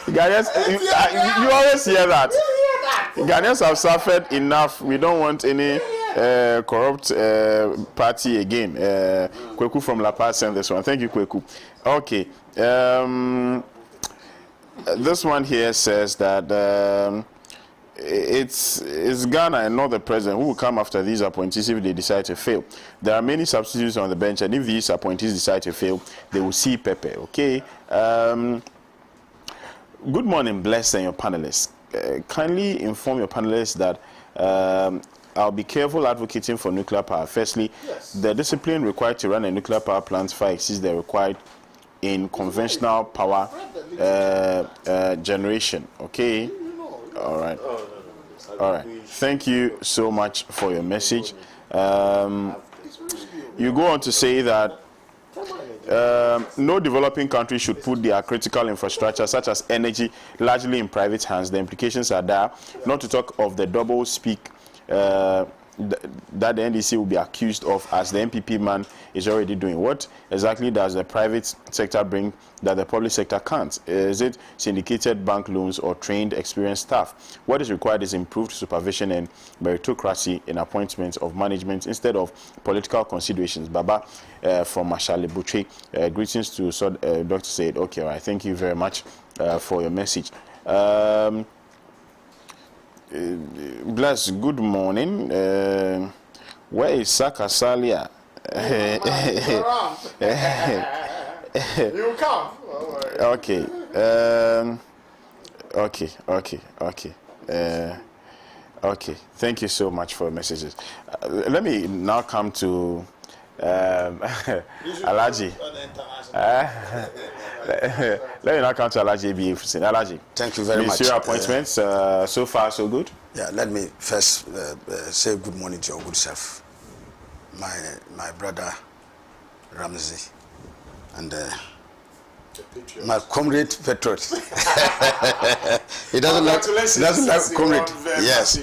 Ghanaians, you always hear that. Ghanaians have suffered enough. We don't want any corrupt party again. Kweku from La Paz sent this one. Thank you, Kweku. Okay. This one here says that it's Ghana and not the president who will come after these appointees if they decide to fail. There are many substitutes on the bench, and if these appointees decide to fail, they will see Pepe. Okay. Good morning, blessed and your panelists. Kindly inform your panelists that I'll be careful advocating for nuclear power. Firstly, yes, the discipline required to run a nuclear power plant far exceeds the required in conventional power generation. Okay. All right. All right. Thank you so much for your message. You go on to say that no developing country should put their critical infrastructure, such as energy, largely in private hands. The implications are there. Not to talk of the double speak that the NDC will be accused of, as the MPP man is already doing. What exactly does the private sector bring that the public sector can't? Is it syndicated bank loans or trained, experienced staff? What is required is improved supervision and meritocracy in appointments of management instead of political considerations. Baba from Mashale Butche, greetings to Dr. Said. Okay, all right. Thank you very much for your message. Bless, good morning. Where is Saka Salia? You come. Okay. Okay. Okay, thank you so much for your messages. Let me now come to Alaji. Let me now come to Alaji B. Alaji. Thank you very much. Ministerial appointments, so far so good? Yeah, let me first say good morning to your good self, my brother Ramsey, and my comrade Patriot. He doesn't like comrade. Yes.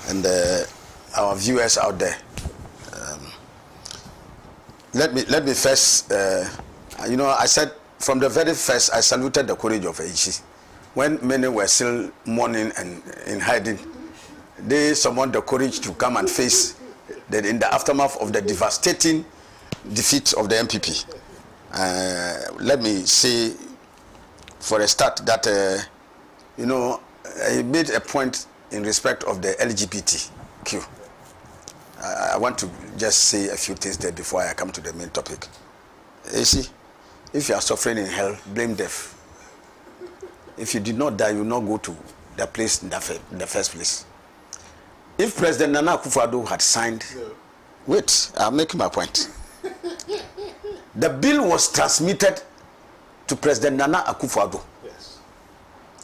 And our viewers out there. Let me first. I said from the very first, I saluted the courage of Aichi. When many were still mourning and in hiding, they summoned the courage to come and face that in the aftermath of the devastating defeat of the MPP. Let me say for a start that I made a point in respect of the LGBTQ. I want to just say a few things there before I come to the main topic. You see, if you are suffering in hell, blame death. If you did not die, you will not go to the place in the first place. If President Nana Akufo-Addo had signed, wait, I'm making my point. The bill was transmitted to President Nana Akufo-Addo. Yes.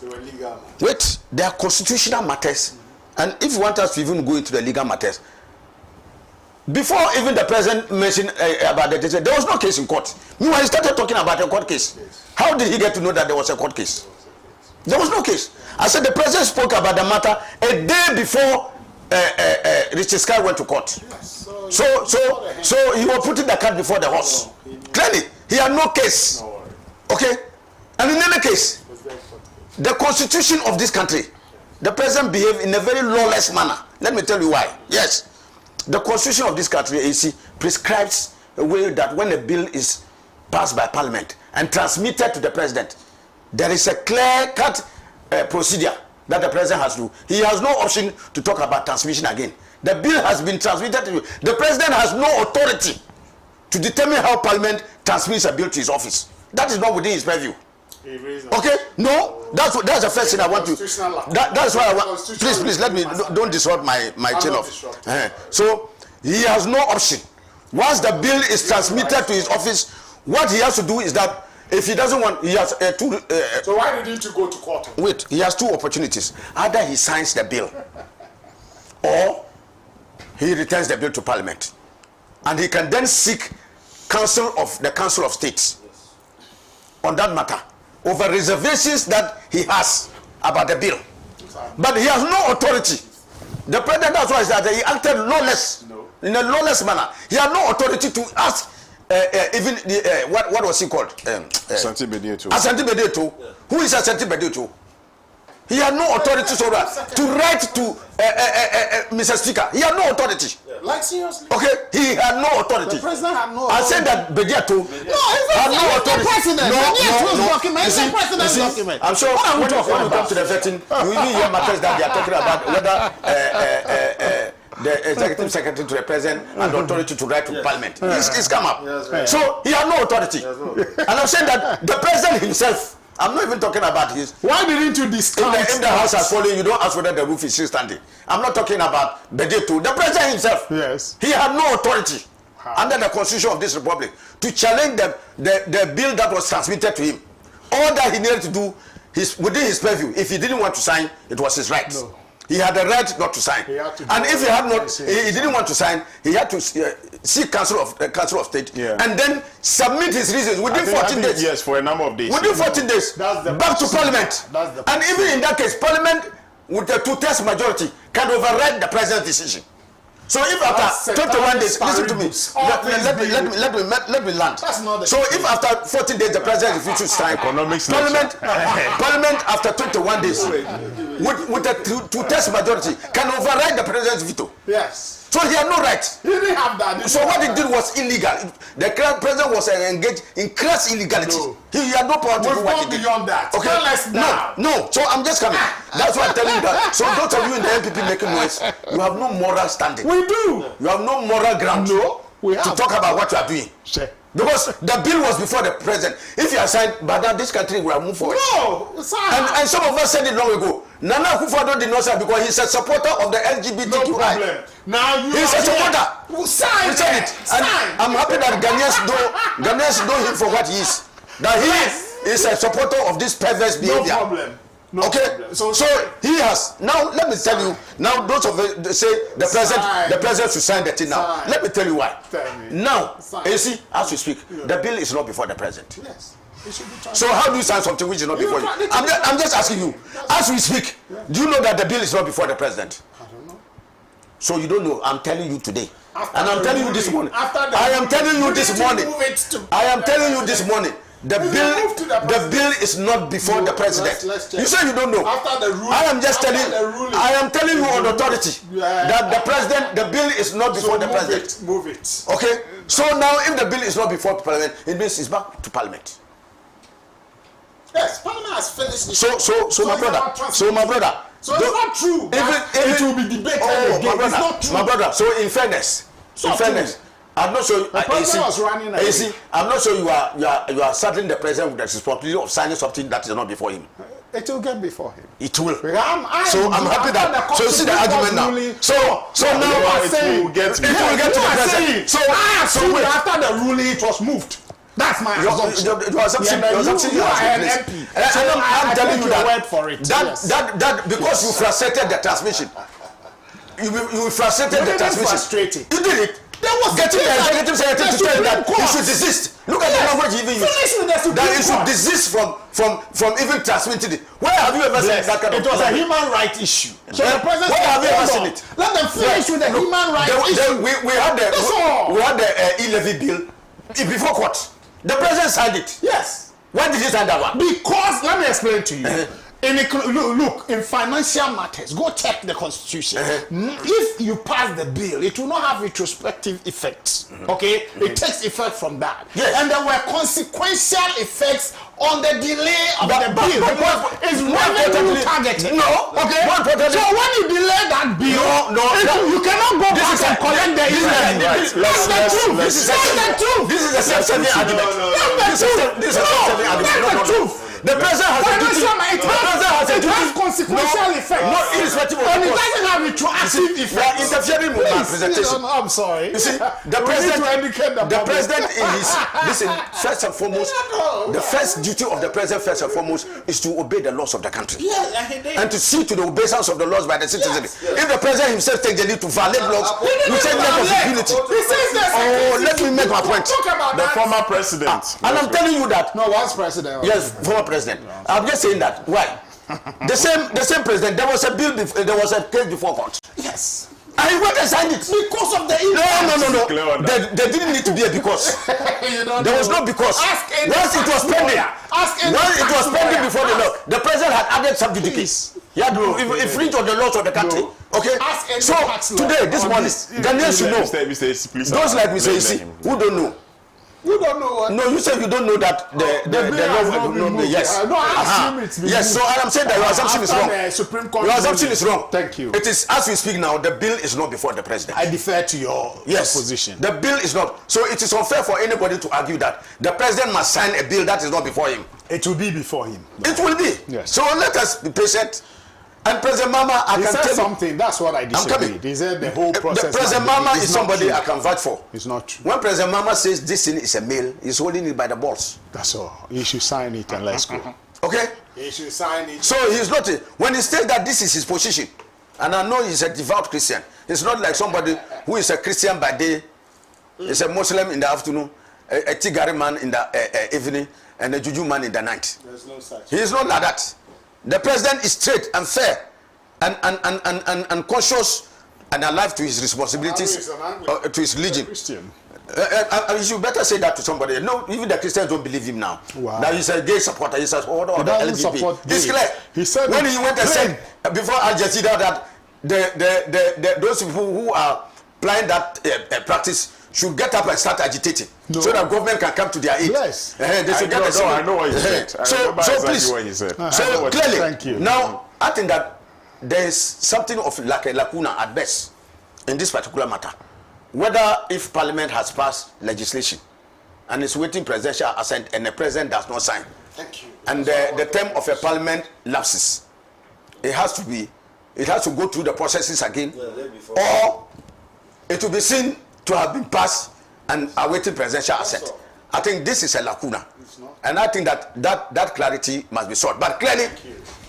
They were legal matters. Wait, they are constitutional matters. And if you want us to even go into the legal matters, before even the president mentioned about the decision, there was no case in court. Meanwhile, he started talking about a court case. Yes. How did he get to know that there was a court case? There was no case. I said the president spoke about the matter a day before Richard Sky went to court. Yes. So he was putting the cart before the horse. Clearly, he had no case. Okay? And in any case, the constitution of this country, the president behaved in a very lawless manner. Let me tell you why. Yes. The constitution of this country, AC, prescribes a way that when a bill is passed by parliament and transmitted to the president, there is a clear-cut procedure that the president has to do. He has no option to talk about transmission again. The bill has been transmitted to you. The president has no authority to determine how parliament transmits a bill to his office. That is not within his purview. Okay? No, that's the first thing I want to. That's why I want. Please, let me don't disrupt my chain of. So he has no option. Once the bill is transmitted to his office, what he has to do is that if he doesn't want, he has two. So why didn't you go to court? Wait, he has two opportunities. Either he signs the bill, or he returns the bill to Parliament, and he can then seek counsel of the Council of State on that matter, over reservations that he has about the bill. But he has no authority. The president, that's why he acted lawless, in a lawless manner. He had no authority to ask even the, what was he called? Asante Bedieto. Asante Bedieto. Who is Asante Bedieto? He had no authority to write to Mr. Speaker. He had no authority. Like seriously? Okay, he had no authority. The president had no I authority. said that Bedieto had no authority. Document. I'm sure when you come to the vetting, you even hear matters that they are talking about whether the executive secretary to the president had authority to write to Parliament. It's come up. So he had no authority. And I'm saying that the president himself, I'm not even talking about his. Why didn't you discount? If the house has fallen, you don't ask whether the roof is still standing. I'm not talking about Bedieto. The president himself. Yes. He had no authority under the constitution of this republic to challenge the bill that was transmitted to him. All that he needed to do within his purview. If he didn't want to sign, it was his right. No. He had the right not to sign. And if he had not, he didn't want to sign, he had to seek Council of State and then submit his reasons within 14 days. Yes, for a number of days. Within 14 days, back to Parliament. And even in that case, Parliament with a two-thirds majority can override the president's decision. So if after 21 days, listen to me, let me land. So if after 14 days the president refuses to sign, Parliament after 21 days with a two-thirds majority can override the president's veto. Yes. So he had no right. He didn't have that. So what he did was illegal. The president was engaged in crass illegality. No. He had no power to do what he did. Beyond that. Okay. Tell us now. No. So I'm just coming. That's why I'm telling you that. So those of you in the MPP making noise, you have no moral standing. We do. You have no moral ground. No. We have to talk about what you are doing. Sure. Because the bill was before the president. If you are signed, but now this country will move forward. No. And some of us said it long ago Nana Akufo-Addo did not sign because he's a supporter of the LGBTQI. No problem. Now you He's a supporter. Who signed We said it? it. And I'm happy that Ghanaians know him for what he is. That he is a supporter of this perverse behavior. No problem. No Okay, problem. so he has. Now let me tell you. Now those of you say the president should sign the thing now. Sign. Let me tell you why. Tell me. Now, Sign. you see, as we speak, the bill is not before the president. Yes. It should be So how do you sign something which is not before you? I'm just asking you. As we speak, do you know that the bill is not before the president? I don't know. So you don't know. I'm telling you today. After And I'm the telling you this ruling, morning. after the I am ruling, telling you you this need to morning. move it to I am the telling you president. this morning. The You bill, move to the the president. bill is not before No, the president. let's check. You say you don't know. After the ruling, I am just after telling. the ruling, I am telling you on authority Yeah. that the president, the bill is not before the move president. it. Move it. Okay. So now, if the bill is not before parliament, it means it's back to parliament. Yes, Parliament has finished it. So my it's brother. not So my brother. So it's not true. It will be debated Oh, again. my brother. It's not true. My brother. So in fairness, not true. I'm not sure. The president was running away. You see, I'm not sure you are saddling the president with the responsibility of signing something that is not before him. It will get before him. It will. So I'm happy that. So you see the argument now. So now it will get to it will get to the president. So wait. After the ruling, it was moved. That's my assumption. Your assumption has you are an been MP. placed. So I'm telling you your that word for it. that because you frustrated the transmission. You frustrated the transmission. Frustrated. You did it. There was Getting the executive secretary to tell you that he should desist. Look at the language he even used. Finish with the Supreme That he should Court. desist from even transmitting it. Where have you ever seen that kind of? It was a human rights issue. So the president Where have you ever hold seen on. it? Let them finish with the human rights issue. We had That's all. the e-levy bill before court. The president signed it. Yes. Why did he sign that one? Because let me explain to you. Look, in financial matters, go check the constitution. If you pass the bill, it will not have retrospective effects. Okay, it takes effect from that. Yes. And there were consequential effects on the delay of the bill because it's revenue targeted. No. Okay. So when you delay that bill, you cannot go back and collect the interest. That's the truth. This is a self-serving argument. This is a self-serving argument. That's the truth. The president has a duty. It has consequential effects. No, irrespective of And it the cost. doesn't have retroactive You are effects. interfering with my presentation. I'm sorry. You see, the We need to president, educate the the public. president in his listen, first and foremost, the first duty of the president, first and foremost, is to obey the laws of the country. Yes, and he did. And to see to the obeisance of the laws by the citizens. If the president himself takes the lead to violate laws, we take that of impunity. He says that. Oh, let me make my point. Talk about The that. former president. And I'm telling you that. No, once president. Yes, former president. I'm just saying that. Why? The same president. There was a bill. There was a case before court. Yes. And he went and signed it. Because of the No. Clear on that. There didn't need to be a because. There was no because. Ask any Once it was tax pending, lawyer. Ask any once it tax was pending lawyer. before the law, the president had added some judicates. He had infringed on the laws of the country. No. Okay. Ask any So tax lawyer today, this on morning, this. Ghanaians should know. Mr. Please, Those like Mr. let Isi, him. who don't know. You don't know what. No, you said you don't know that the bill has law. not been moved. Yes. No, I assume it's been Yes. So moved. I'm saying that your assumption is After wrong. the Supreme Court Your assumption ruling. is wrong. Thank you. It is as we speak now. The bill is not before the president. I defer to your position. The bill is not. So it is unfair for anybody to argue that the president must sign a bill that is not before him. It will be before him. It will be. Yes. So let us be patient. And President Mama, I He can said tell you, something. That's what I coming. disagreed. He said the whole process. the President might be- Mama it's is not somebody true. I can vouch for. It's not true. When President Mama says this thing is a male, he's holding it by the balls. That's all. You should sign it and let's go. Okay? He should sign it. So he's not when he says that this is his position, and I know he's a devout Christian. He's not like somebody who is a Christian by day, he's a Muslim in the afternoon, a Tigari man in the evening, and a Juju man in the night. There's no such. He is not like that. The president is straight and fair, and conscious and alive to his responsibilities, to his religion. Christian. You should better say that to somebody. No, even the Christians don't believe him now. Wow. Now he's a gay supporter. He says, "Oh, no, He the doesn't LGBT." support It's gays. clear. He said when it he went and plain. said before Al Jazeera that those people who are applying that practice should get up and start agitating, No. so that government can come to their aid. Yes. They should get a I know what he said. So I remember exactly please, what he said. so clearly, Thank you. now I think that there is something of like a lacuna at best in this particular matter. Whether if Parliament has passed legislation and is waiting presidential assent and the president does not sign, Thank you. and the term of a Parliament lapses, it has to go through the processes again, or it will be seen to have been passed and awaiting presidential assent. I think this is a lacuna, and I think that clarity must be sought. But clearly,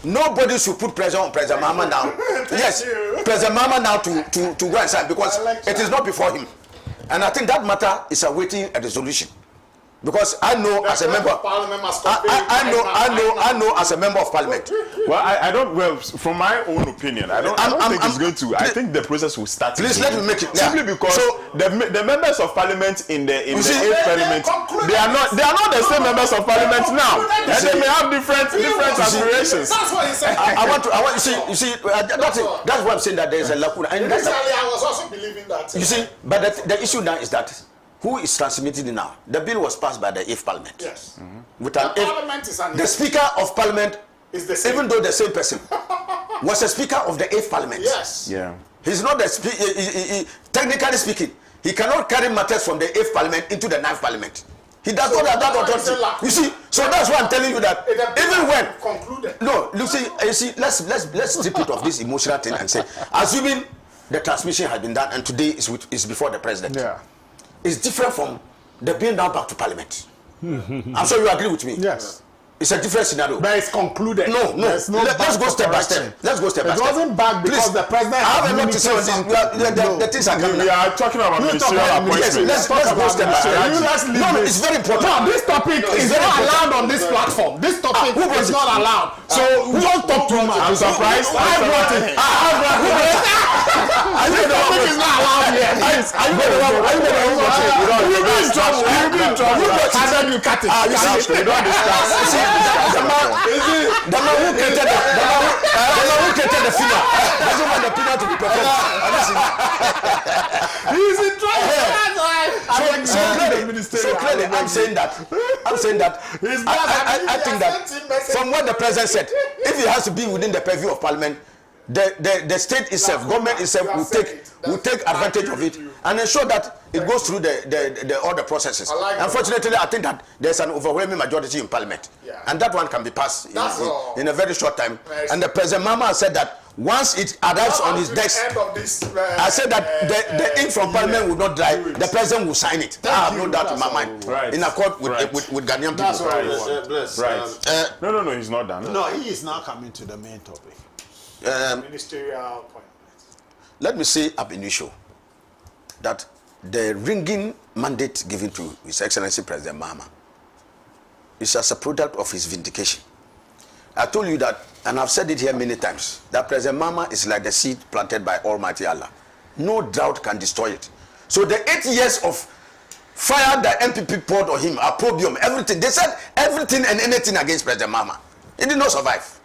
nobody should put pressure on President Mahama now. Yes, President Mahama now to go and sign, because it is not before him, and I think that matter is awaiting a resolution. Because I know as a member of parliament, I know as a member of parliament. Well, I don't. Well, from my own opinion, I don't think it's going to. I think the process will start. Please let me make it simply because the members of parliament in the 8th parliament, they are not the same members of parliament now, and they may have different aspirations. That's what he said. I want you see that's what I'm saying, that there is a lacuna. And I was also believing that. You see, but the issue now is that who is transmitting it now? The bill was passed by the 8th parliament. Yes. With the speaker of parliament is the same. Even though the same person was a speaker of the 8th parliament. Yes. Yeah. He's not the technically speaking, he cannot carry matters from the 8th parliament into the 9th parliament. He does not have that authority. You see, so that's why I'm telling you that even when concluded. No, you see, let's strip it of this emotional thing and say, assuming the transmission has been done and today is before the president. Yeah. It's different from the being now back to parliament. I'm sure you agree with me. Yes. It's a different scenario. But it's concluded. No. Let's go step by step. Let's go step by step. It wasn't back because the president. I have a lot to say on this. The things are coming. We are talking about ministerial appointments. Yes, let's go step by step. No, it's very important. No, this topic is not allowed on this platform. This topic is not allowed. So don't talk too much. I'm surprised. I brought it. This topic is not allowed here. Are you going to be in trouble? You'll be in trouble. And then you cut it. We don't discuss. The man who created the figure doesn't want the figure to be perfect. He's in trouble. So clearly, I'm saying that. I think that from what the president said, if it has to be within the purview of parliament, the state itself, government itself will take advantage of it and ensure that it goes through all the processes. Unfortunately, I think that there's an overwhelming majority in parliament, and that one can be passed in a very short time. And the President Mahama said that once it arrives on his desk, I said that the ink from parliament will not dry. The president will sign it. I have no doubt in my mind. Right. In accord with Ghanaian people. Right. No, he's not done. No, he is now coming to the main topic. Ministerial appointments. Let me say ab initio that the ringing mandate given to His Excellency President Mahama is as a product of his vindication. I told you that, and I've said it here many times, that President Mahama is like the seed planted by Almighty Allah. No drought can destroy it. So the 8 years of fire that MPP poured on him, opprobrium, everything, they said everything and anything against President Mahama. He did not survive.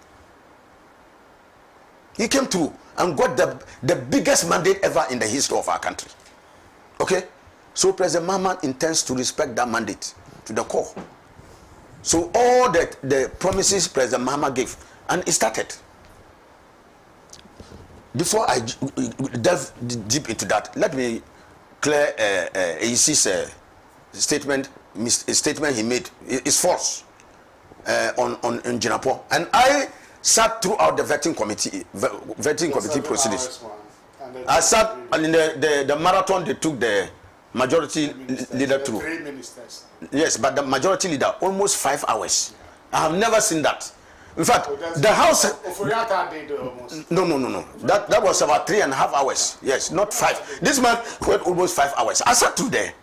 He came through and got the biggest mandate ever in the history of our country. Okay? So President Mahama intends to respect that mandate to the core. So all the promises President Mahama gave, and it started. Before I delve deep into that, let me clear AEC's statement. A statement he made is false on Jinapo. And I sat throughout the vetting committee proceedings. I sat in the marathon. They took the majority leader through. 3 ministers. Yes, but the majority leader almost 5 hours. I have never seen that. In fact, the house. No. That was about 3.5 hours. Yes, not 5. This man went almost 5 hours. I sat through there.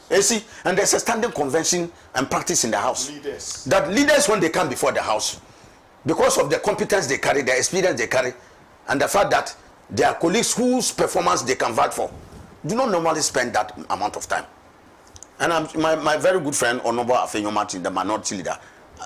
You see, and there's a standing convention and practice in the house. That leaders, when they come before the house, because of the competence they carry, the experience they carry, and the fact that their colleagues whose performance they can vouch for, do not normally spend that amount of time. And my very good friend, Honorable Afenyo Martin, the minority leader,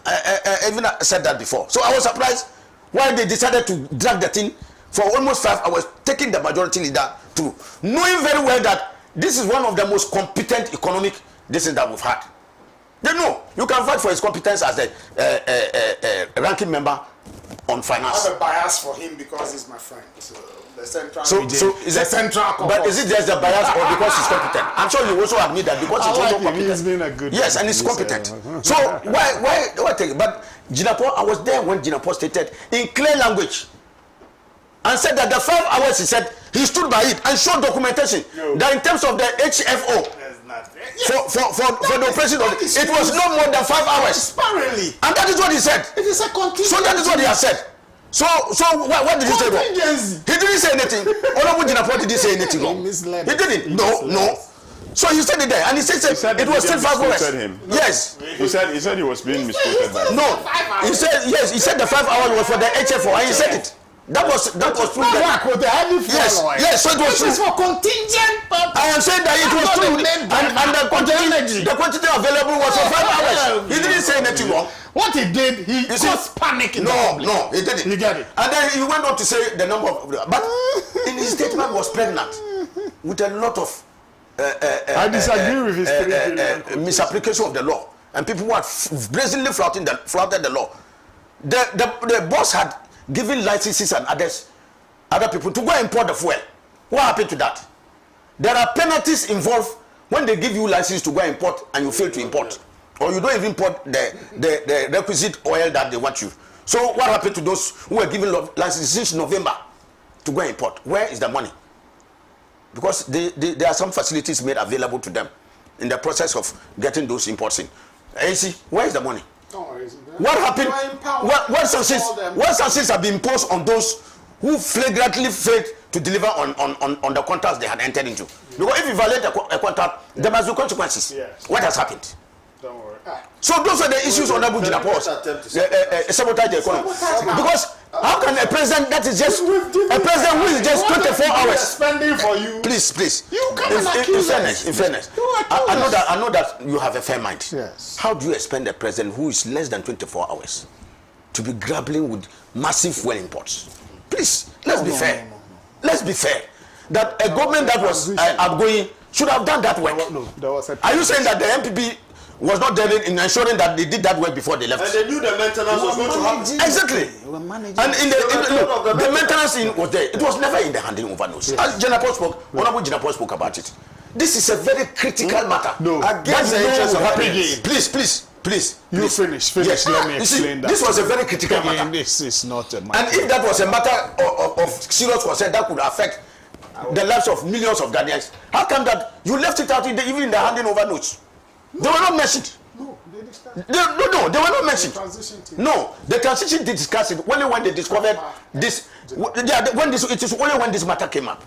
I even said that before. So I was surprised why they decided to drag the thing for almost 5 hours, taking the majority leader through, knowing very well that this is one of the most competent economic decisions that we've had. They know you can fight for his competence as a ranking member on finance. I have a bias for him because he's my friend. So the central. Is it central? But is it just a bias or because he's competent? I'm sure you also admit that because he's also competent. He's been a good. Yes, and he's competent. So why take it? But Jinapo, I was there when Jinapo stated in clear language and said that the 5 hours he said he stood by it and showed documentation that in terms of the HFO for the operation of it was no more than 5 hours. Apparently. And that is what he said. It is a contingency. So that is what he has said. So what did he say wrong? He didn't say anything. Honorable Jinapor didn't say anything wrong. He didn't. No. So he said it there, and he said it was still 5 hours. Yes. He said he was being misquoted by. No. He said yes. He said the 5 hours was for the HFO, and he said it. That was true. Yes. So it was true. For contingent purpose. I am saying that it was true, and the quantity available was for 5 hours. He didn't say anything wrong. What he did, he caused panic in the public. No, he didn't. You get it. And then he went on to say the number of, but in his statement was pregnant with a lot of I disagree with his misapplication of the law, and people were brazenly flouted the law. The boss had given licenses and other people to go and import the fuel. What happened to that? There are penalties involved when they give you license to go and import and you fail to import, or you don't even import the requisite oil that they want you. So what happened to those who were given licenses since November to go and import? Where is the money? Because there are some facilities made available to them in the process of getting those imports in. And you see, where is the money? What happened? What sanctions have been imposed on those who flagrantly failed to deliver on the contracts they had entered into? Because if you violate a contract, there must be consequences. Yes. What has happened? Don't worry. So those are the issues on Abu Jinapor. Sabotage the economy. Because how can a president that is just a president who is just 24 hours spending for you? Please. You cannot accuse us. In fairness, I know that you have a fair mind. Yes. How do you expect a president who is less than 24 hours to be grappling with massive fuel imports? Please, let's be fair. Let's be fair. That a government that was outgoing should have done that work. Are you saying that the MPP was not there in ensuring that they did that work before they left? And they knew the maintenance was going to happen. Exactly. And the maintenance was there. It was never in the handing over notes. As Jinapor spoke, Honorable Jinapor spoke about it. This is a very critical matter. Against the interest of happiness. Please. You finish. Yes. Let me explain that. This was a very critical matter. This is not a matter. And if that was a matter of serious concern that could affect the lives of millions of Ghanaians, how come that you left it out even in the handing over notes? They were not mentioned. No, they discussed. No, they were not mentioned. Transition team. No, the transition did discuss it only when they discovered this. It is only when this matter came up.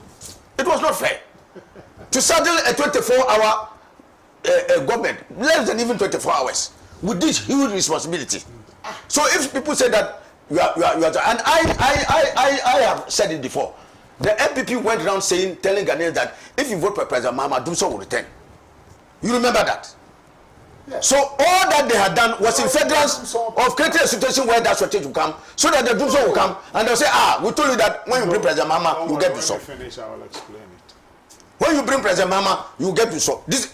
It was not fair to saddle a 24-hour government, less than even 24 hours, with this huge responsibility. So if people say that you are, and I have said it before, the MPP went around telling Ghanaians that if you vote for President Mahama, do so will return. You remember that? Yes. So all that they had done was in furtherance of creating a situation where that shortage will come, so that the Dumso will come and they'll say, we told you that when you bring President Mahama, you get Dumso. Finish, I will explain it. When you bring President Mahama, you get Dumso. This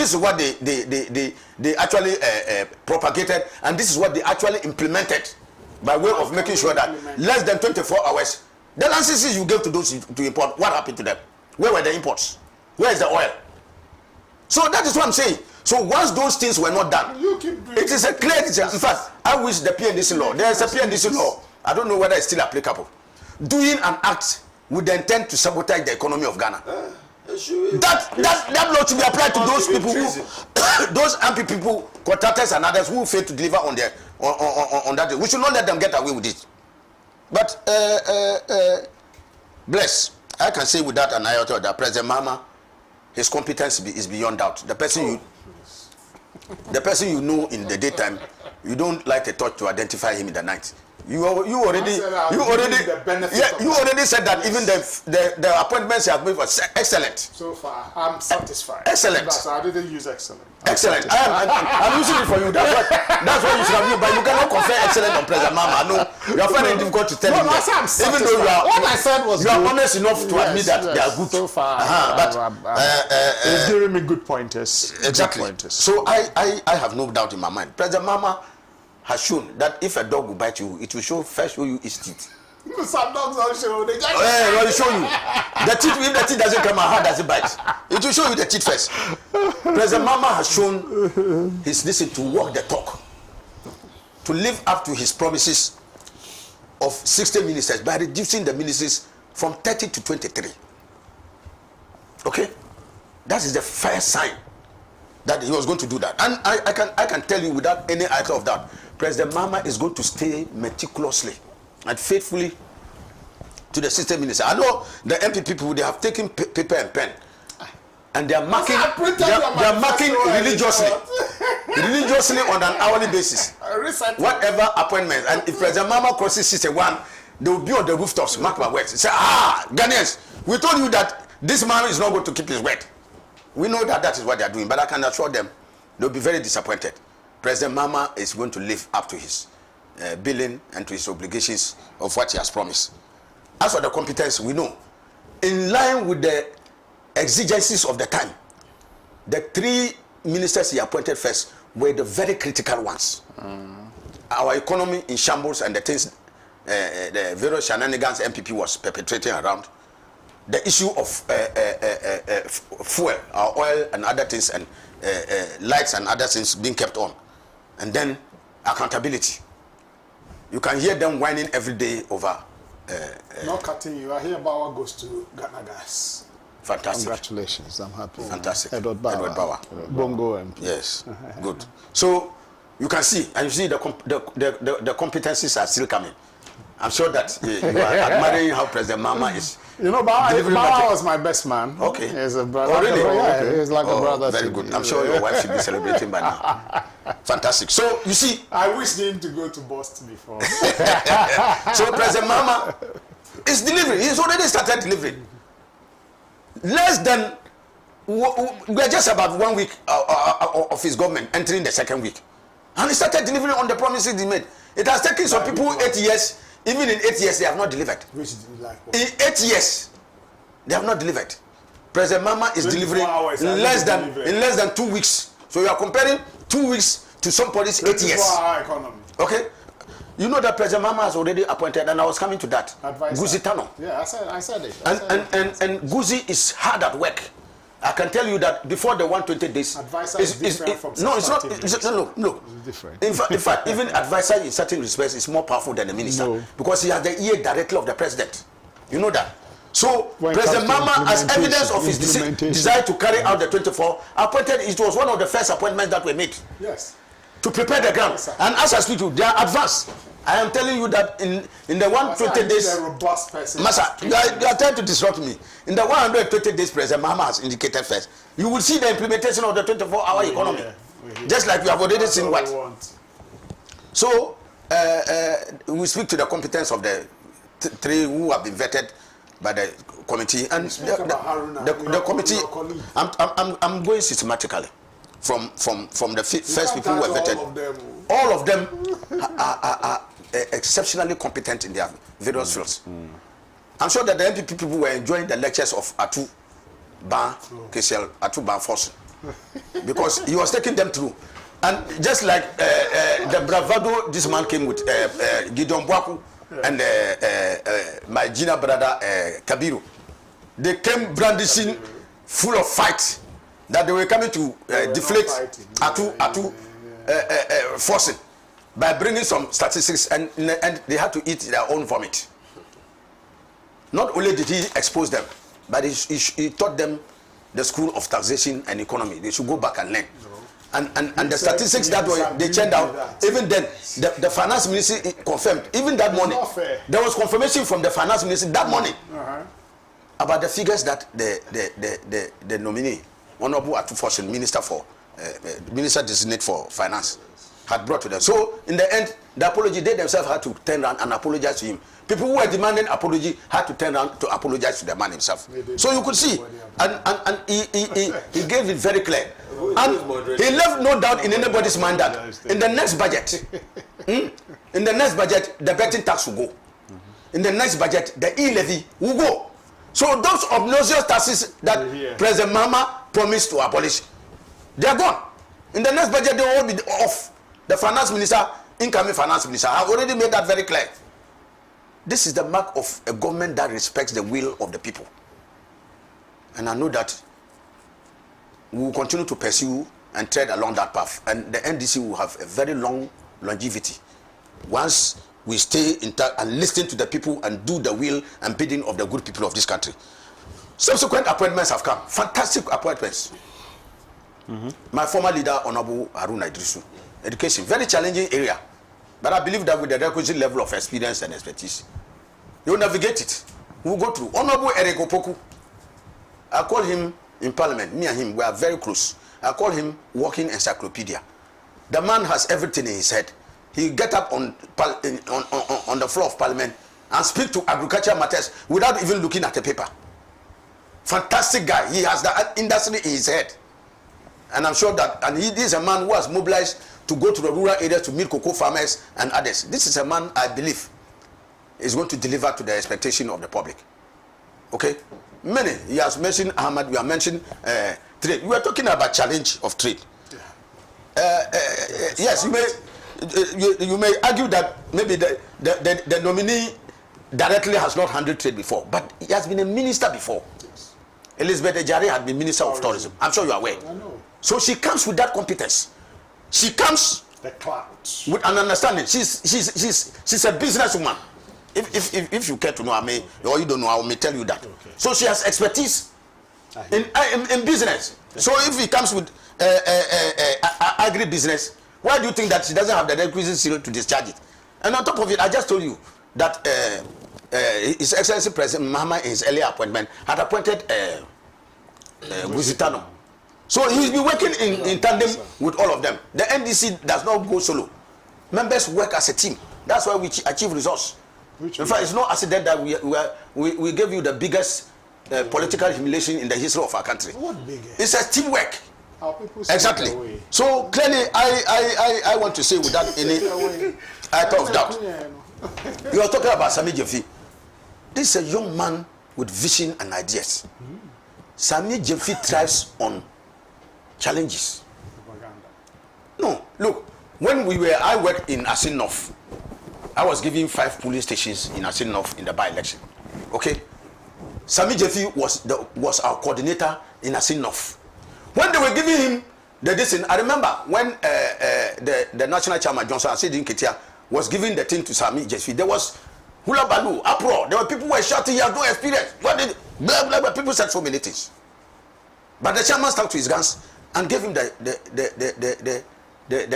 is what they actually propagated, and this is what they actually implemented by way of making sure that less than 24 hours, the licenses you gave to those to import, what happened to them? Where were the imports? Where is the oil? So that is what I'm saying. So once those things were not done, it is a clear. In fact, I wish the PNDC law. There is a PNDC law. I don't know whether it's still applicable. Doing an act with the intent to sabotage the economy of Ghana. That law should be applied to those people who, those MP people, contractors and others who fail to deliver on that. We should not let them get away with it. But bless, I can say with that and iota that President Mahama, his competence is beyond doubt. The person you know in the daytime, you don't like a torch to identify him in the night. You already said that even the appointments you have made were excellent. So far, I'm satisfied. Excellent. I didn't use excellent. Excellent. I'm using it for you. That's what you should have used. But you cannot confer excellent on President Mahama. No, you are finding it difficult to tell him that. Even though what I said was you are honest enough to admit that they are good. So far, it's giving me good pointers. Exactly. Good pointers. So I have no doubt in my mind. President Mahama has shown that if a dog will bite you, it will first show you its teeth. Some dogs don't show. They just will show you. The teeth, if the teeth doesn't come out, how does it bite? It will show you the teeth first. President Mahama has shown his listen to walk the talk, to live up to his promises of 60 ministers by reducing the ministries from 30 to 23. Okay? That is the first sign that he was going to do that. And I can tell you without any iota of doubt, President Mahama is going to stay meticulously and faithfully to the system minister. I know the MP people, they have taken paper and pen and they are marking, religiously on an hourly basis whatever appointments. And if President Mahama crosses 61, they will be on the rooftops, mark my words, say, Ghanaians, we told you that this man is not going to keep his word. We know that that is what they are doing, but I can assure them they'll be very disappointed. President Mahama is going to live up to his billing and to his obligations of what he has promised. As for the competence, we know, in line with the exigencies of the time, the 3 ministers he appointed first were the very critical ones. Our economy in shambles and the things, the various shenanigans MPP was perpetrating around, the issue of fuel, oil and other things, and lights and other things being kept on, and then accountability. You can hear them whining every day over. Not cutting you. I hear Bawa goes to Ghana Gas. Fantastic. Congratulations. I'm happy. Fantastic. Edward Bawa. Bongo MP. Yes. Good. So you can see, and you see the competencies are still coming. I'm sure that you are admiring how President Mahama is. You know, Bawa was my best man. Okay. He's a brother. Oh, really? Yeah, he's like a brother. Very good. I'm sure your wife should be celebrating by now. Fantastic. So you see, I wish him to go to Boston before. So President Mahama is delivering. He's already started delivering. Less than, we're just about 1 week of his government entering the second week. And he started delivering on the promises he made. It has taken some people 8 years. Even in 8 years, they have not delivered. Which is like what? In 8 years, they have not delivered. President Mahama is delivering in less than 2 weeks. So you are comparing 2 weeks to somebody's 8 years. Our economy. Okay? You know that President Mahama has already appointed, and I was coming to that. Guzi Tano. Yeah, I said it. And Guzi is hard at work. I can tell you that before the 120 days. Advisor is different from no, it's not. No. It's different. In fact, even advisor in certain respects is more powerful than the minister because he has the ear directly of the president. You know that. So President Mahama, as evidence of his desire to carry out the 24, appointed. It was one of the first appointments that were made. Yes. To prepare the ground. Yes, and as I speak to you, they are advanced. I am telling you that in the 120 days, a robust person. Masa, you are trying to disrupt me. In the 120 days, President Mahama has indicated first. You will see the implementation of the 24-hour economy, just like we have already seen what. So we speak to the competence of the 3 who have been vetted by the committee, and the committee. I'm going systematically from the first people who were vetted. All of them are exceptionally competent in their various fields. I'm sure that the MPP people were enjoying the lectures of Atu Ban Kesel, Atu Ban Fosun, because he was taking them through. And just like the bravado this man came with, Gideon Bwaku and my Gina brother Kabiru, they came brandishing full of fight that they were coming to deflate Atu forcing by bringing some statistics, and they had to eat their own vomit. Not only did he expose them, but he taught them the school of taxation and economy. They should go back and learn. And the statistics that they churned out, even then, the finance ministry confirmed, even that morning, there was confirmation from the finance ministry that morning about the figures that the nominee, Honorable Atu Fortune, minister designate for finance, had brought to them. So in the end, the apology, they themselves had to turn around and apologize to him. People who were demanding apology had to turn around to apologize to the man himself. So you could see, and he gave it very clear. And he left no doubt in anybody's mind that in the next budget, the betting tax will go. In the next budget, the e-levy will go. So those obnoxious taxes that President Mahama promised to abolish, they are gone. In the next budget, they will all be off. The finance minister, incoming finance minister, have already made that very clear. This is the mark of a government that respects the will of the people. And I know that we will continue to pursue and tread along that path. And the NDC will have a very long longevity once we stay intact and listen to the people and do the will and bidding of the good people of this country. Subsequent appointments have come. Fantastic appointments. My former leader, Honorable Haruna Idrisu. Education, very challenging area. But I believe that with the requisite level of experience and expertise, you will navigate it. We'll go through. Honorable Eric Opoku. I call him in parliament. Me and him, we are very close. I call him walking encyclopedia. The man has everything in his head. He get up on the floor of parliament and speak to agricultural matters without even looking at the paper. Fantastic guy. He has the industry in his head. And I'm sure that, and he is a man who has mobilized to go to the rural areas to meet cocoa farmers and others. This is a man I believe is going to deliver to the expectation of the public. Okay? Many. He has mentioned Ahmad, you have mentioned trade. We are talking about challenge of trade. Yes, you may argue that maybe the nominee directly has not handled trade before, but he has been a minister before. Yes. Elizabeth Ejari had been Minister of Tourism. I'm sure you are aware. I know. So she comes with that competence. She comes with an understanding. She's a businesswoman. If you care to know, I may, or you don't know, I may tell you that. Okay. So she has expertise in business. Okay. So if he comes with agri-business, why do you think that she doesn't have the requisite skill to discharge it? And on top of it, I just told you that His Excellency President Mahama in his earlier appointment had appointed Guzitano. So he's been working in tandem with all of them. The NDC does not go solo. Members work as a team. That's why we achieve results. In fact, it's no accident that we gave you the biggest political humiliation in the history of our country. What biggest? It's a teamwork. Exactly. So clearly, I want to say without any iota of doubt, you are talking about Sami Jefi. This is a young man with vision and ideas. Sami Jefi thrives on challenges. No, look, when I worked in Asin North, I was given 5 polling stations in Asin North in the by-election. Okay, Sami Jefi was our coordinator in Asin North. When they were giving him the decision, I remember when the national chairman Johnson Asidin Ketia was giving the thing to Sami Jefi, there was hula balu, uproar. There were people who were shouting, "He has no experience." What did blah blah blah? People said so many things. But the chairman stuck to his guns and gave him the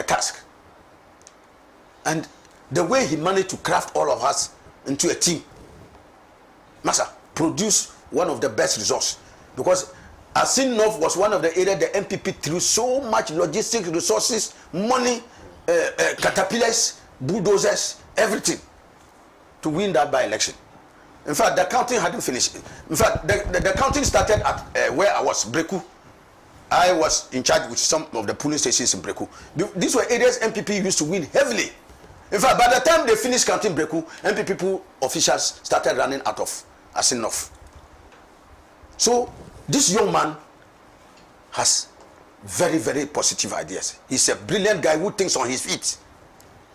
task. And the way he managed to craft all of us into a team, Massa, produced one of the best results. Because Asin North was one of the areas the MPP threw so much logistic resources, money, caterpillars, bulldozers, everything to win that by-election. In fact, the counting hadn't finished. In fact, the counting started at where I was, Breku. I was in charge with some of the polling stations in Breku. These were areas MPP used to win heavily. In fact, by the time they finished counting Breku, MPP officials started running out of Asin North. So, this young man has very, very positive ideas. He's a brilliant guy who thinks on his feet.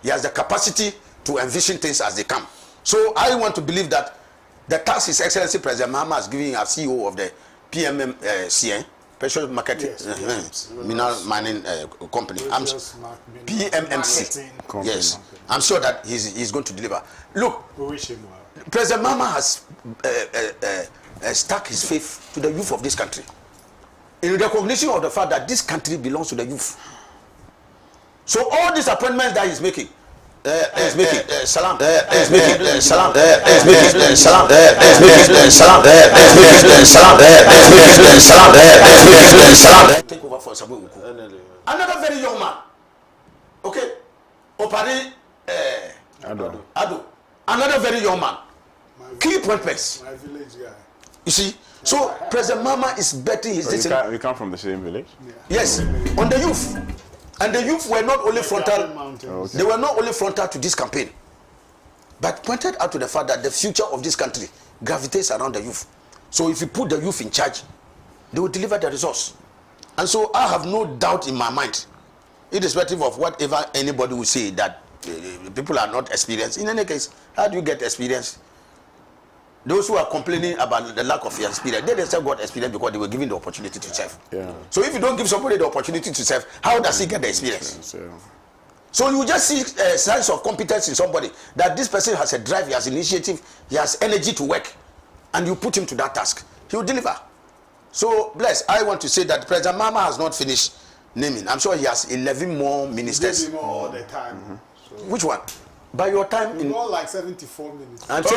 He has the capacity to envision things as they come. So I want to believe that the task His Excellency President Mahama has given as CEO of the PMMCN, Precious Market Mineral Mining Company. PMMC. Yes. I'm sure that he's going to deliver. Look, President Mahama has stuck his faith to the youth of this country in recognition of the fact that this country belongs to the youth. So all these appointments that he's making, salam, salam, take over for Sabu. Another very young man, okay, Opari Ado, another very young man, key appointments. My village guy. You see, so President Mahama is betting his decision. We come from the same village? Yeah. Yes, on the youth. And the youth were not only frontal, they were not only frontal to this campaign, but pointed out to the fact that the future of this country gravitates around the youth. So if you put the youth in charge, they will deliver the results. And so I have no doubt in my mind, irrespective of whatever anybody will say, that people are not experienced. In any case, how do you get experience? Those who are complaining about the lack of experience, they themselves got experience because they were given the opportunity to serve. Yeah. So if you don't give somebody the opportunity to serve, how does he get the experience? So you just see signs of competence in somebody, that this person has a drive, he has initiative, he has energy to work, and you put him to that task, he will deliver. So, bless, I want to say that President Mahama has not finished naming. I'm sure he has 11 more ministers. More all the time. So Which one? By your time, we got like 74 minutes. And so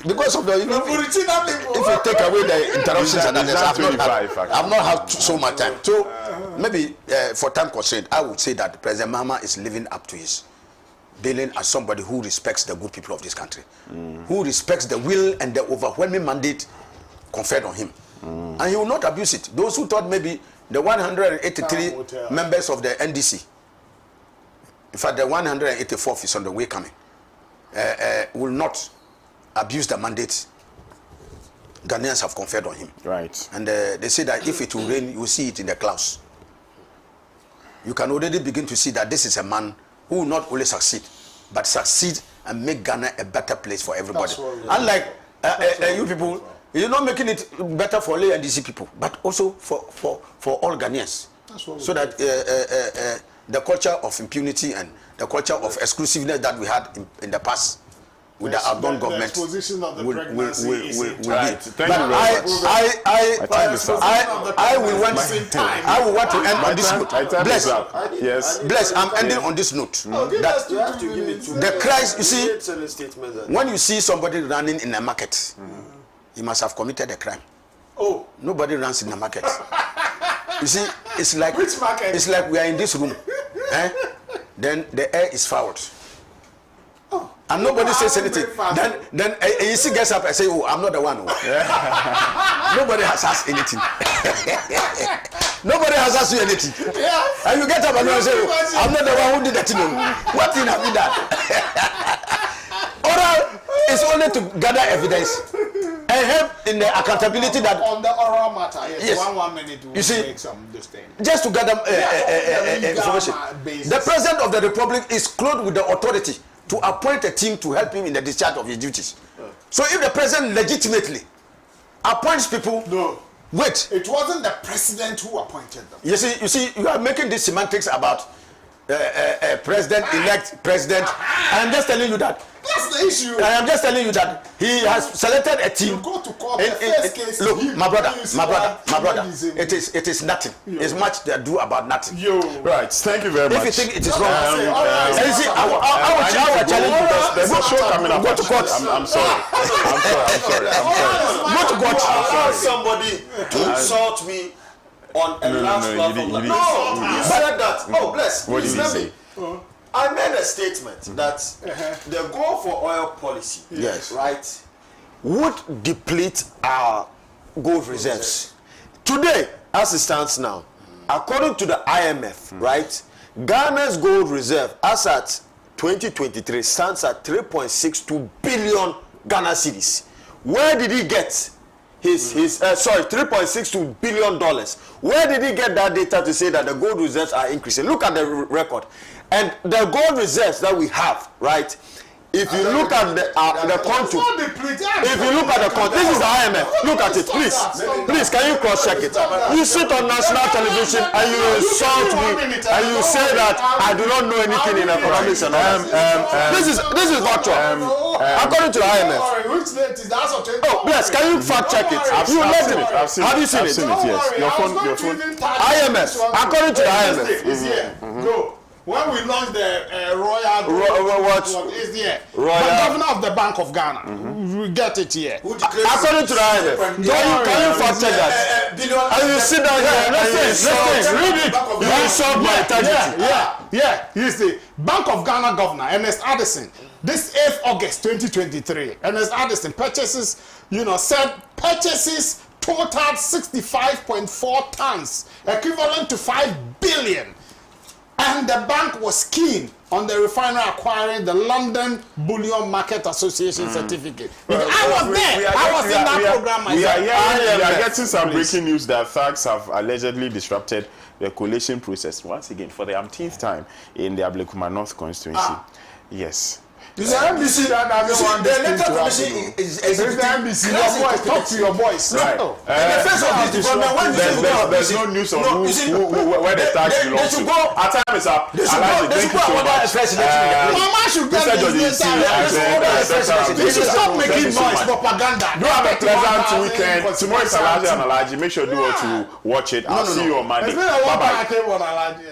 because of the, if you take away the interruptions and others, I've not had so much time. So maybe for time constraint, I would say that President Mahama is living up to his dealing as somebody who respects the good people of this country, who respects the will and the overwhelming mandate conferred on him, and he will not abuse it. Those who thought maybe the 183 members of the NDC, in fact the 184th is on the way coming, will not abuse the mandate Ghanaians have conferred on him. Right. And they say that if it will rain, you will see it in the clouds. You can already begin to see that this is a man who will not only succeed, but succeed and make Ghana a better place for everybody. Unlike you people, you're not making it better for only NDC people, but also for all Ghanaians. So that the culture of impunity and the culture of exclusiveness that we had in the past with the outbound government will be. But I will want to end on this note. Bless, I'm ending on this note. That the Christ, you see, when you see somebody running in a market, he must have committed a crime. Oh, nobody runs in the market. You see, it's like which market? It's like we are in this room, then the air is fouled. And nobody says anything. Then AC gets up and say, "Oh, I'm not the one." Nobody has asked anything. Nobody has asked you anything. And you get up and you say, "Oh, I'm not the one who did that thing." What thing have you done? Oral is only to gather evidence and help in the accountability that on the oral matter. Yes. 1 minute. You see, make some distinction. just to gather information. The President of the Republic is clothed with the authority to appoint a team to help him in the discharge of his duties. So if the president legitimately appoints people, no, wait. It wasn't the president who appointed them. You see, you are making these semantics about president-elect president. I am just telling you that. That's the issue. I am just telling you that he has selected a team. You go to court. The first case. Look, my brother. It is nothing. Yo. It's much they do about nothing. Yo. Right. Thank you very much. If you think it is wrong, you see, I will challenge you. There's a show coming up. Go to court. I'm sorry. Go to court. Allow somebody to insult me on a last platform. No, you said that. Oh, bless. What did you say? I made a statement that the goal for oil policy, Yes, right, would deplete our gold reserves. Today, as it stands now, according to the IMF, right, Ghana's gold reserve as at 2023 stands at 3.62 billion Ghana cedis. Where did he get his 3.62 billion dollars? Where did he get that data to say that the gold reserves are increasing? Look at the record. And the gold reserves that we have, right? If you look at the contour, if you look at the contour, this is the IMF. Look at it, please. Can you cross-check it? You sit on national television and you insult me and you say that I do not know anything in economics and all that. This is factual. According to the IMF. Oh, bless. Can you fact-check it? Have you seen it? Yes. Your phone. IMF. According to the IMF. Is here. Go. When we launched the what is here? The governor of the Bank of Ghana. We get it here. According to the IMF. Can you fact check that? And you sit down here and you insult. Read it. You insult my integrity. Yeah. You see, Bank of Ghana Governor Ernest Addison. This 8th August 2023. Ernest Addison purchases, said purchases totaled 65.4 tons, equivalent to 5 billion. And the bank was keen on the refinery acquiring the London Bullion Market Association certificate. I was there. I was in that program myself. We are getting some breaking news that thugs have allegedly disrupted the collation process once again for the umpteenth time in the Ablekuma North constituency. Yes. It's the NBC that doesn't want the this thing electoral to commission happen. is It's the NBC. Your voice, talk to your voice. Right. No. In the face of this development, when you say There's no news on where the tax belongs to. Our time is up. They should go order a fresh election. Mama should get this later. You should stop making noise, propaganda. Do have a pleasant weekend. Tomorrow is Alaji and Alaji. Make sure you do what to watch it. I'll see you on Monday. It's been a long time I Bye-bye. came on Alaji.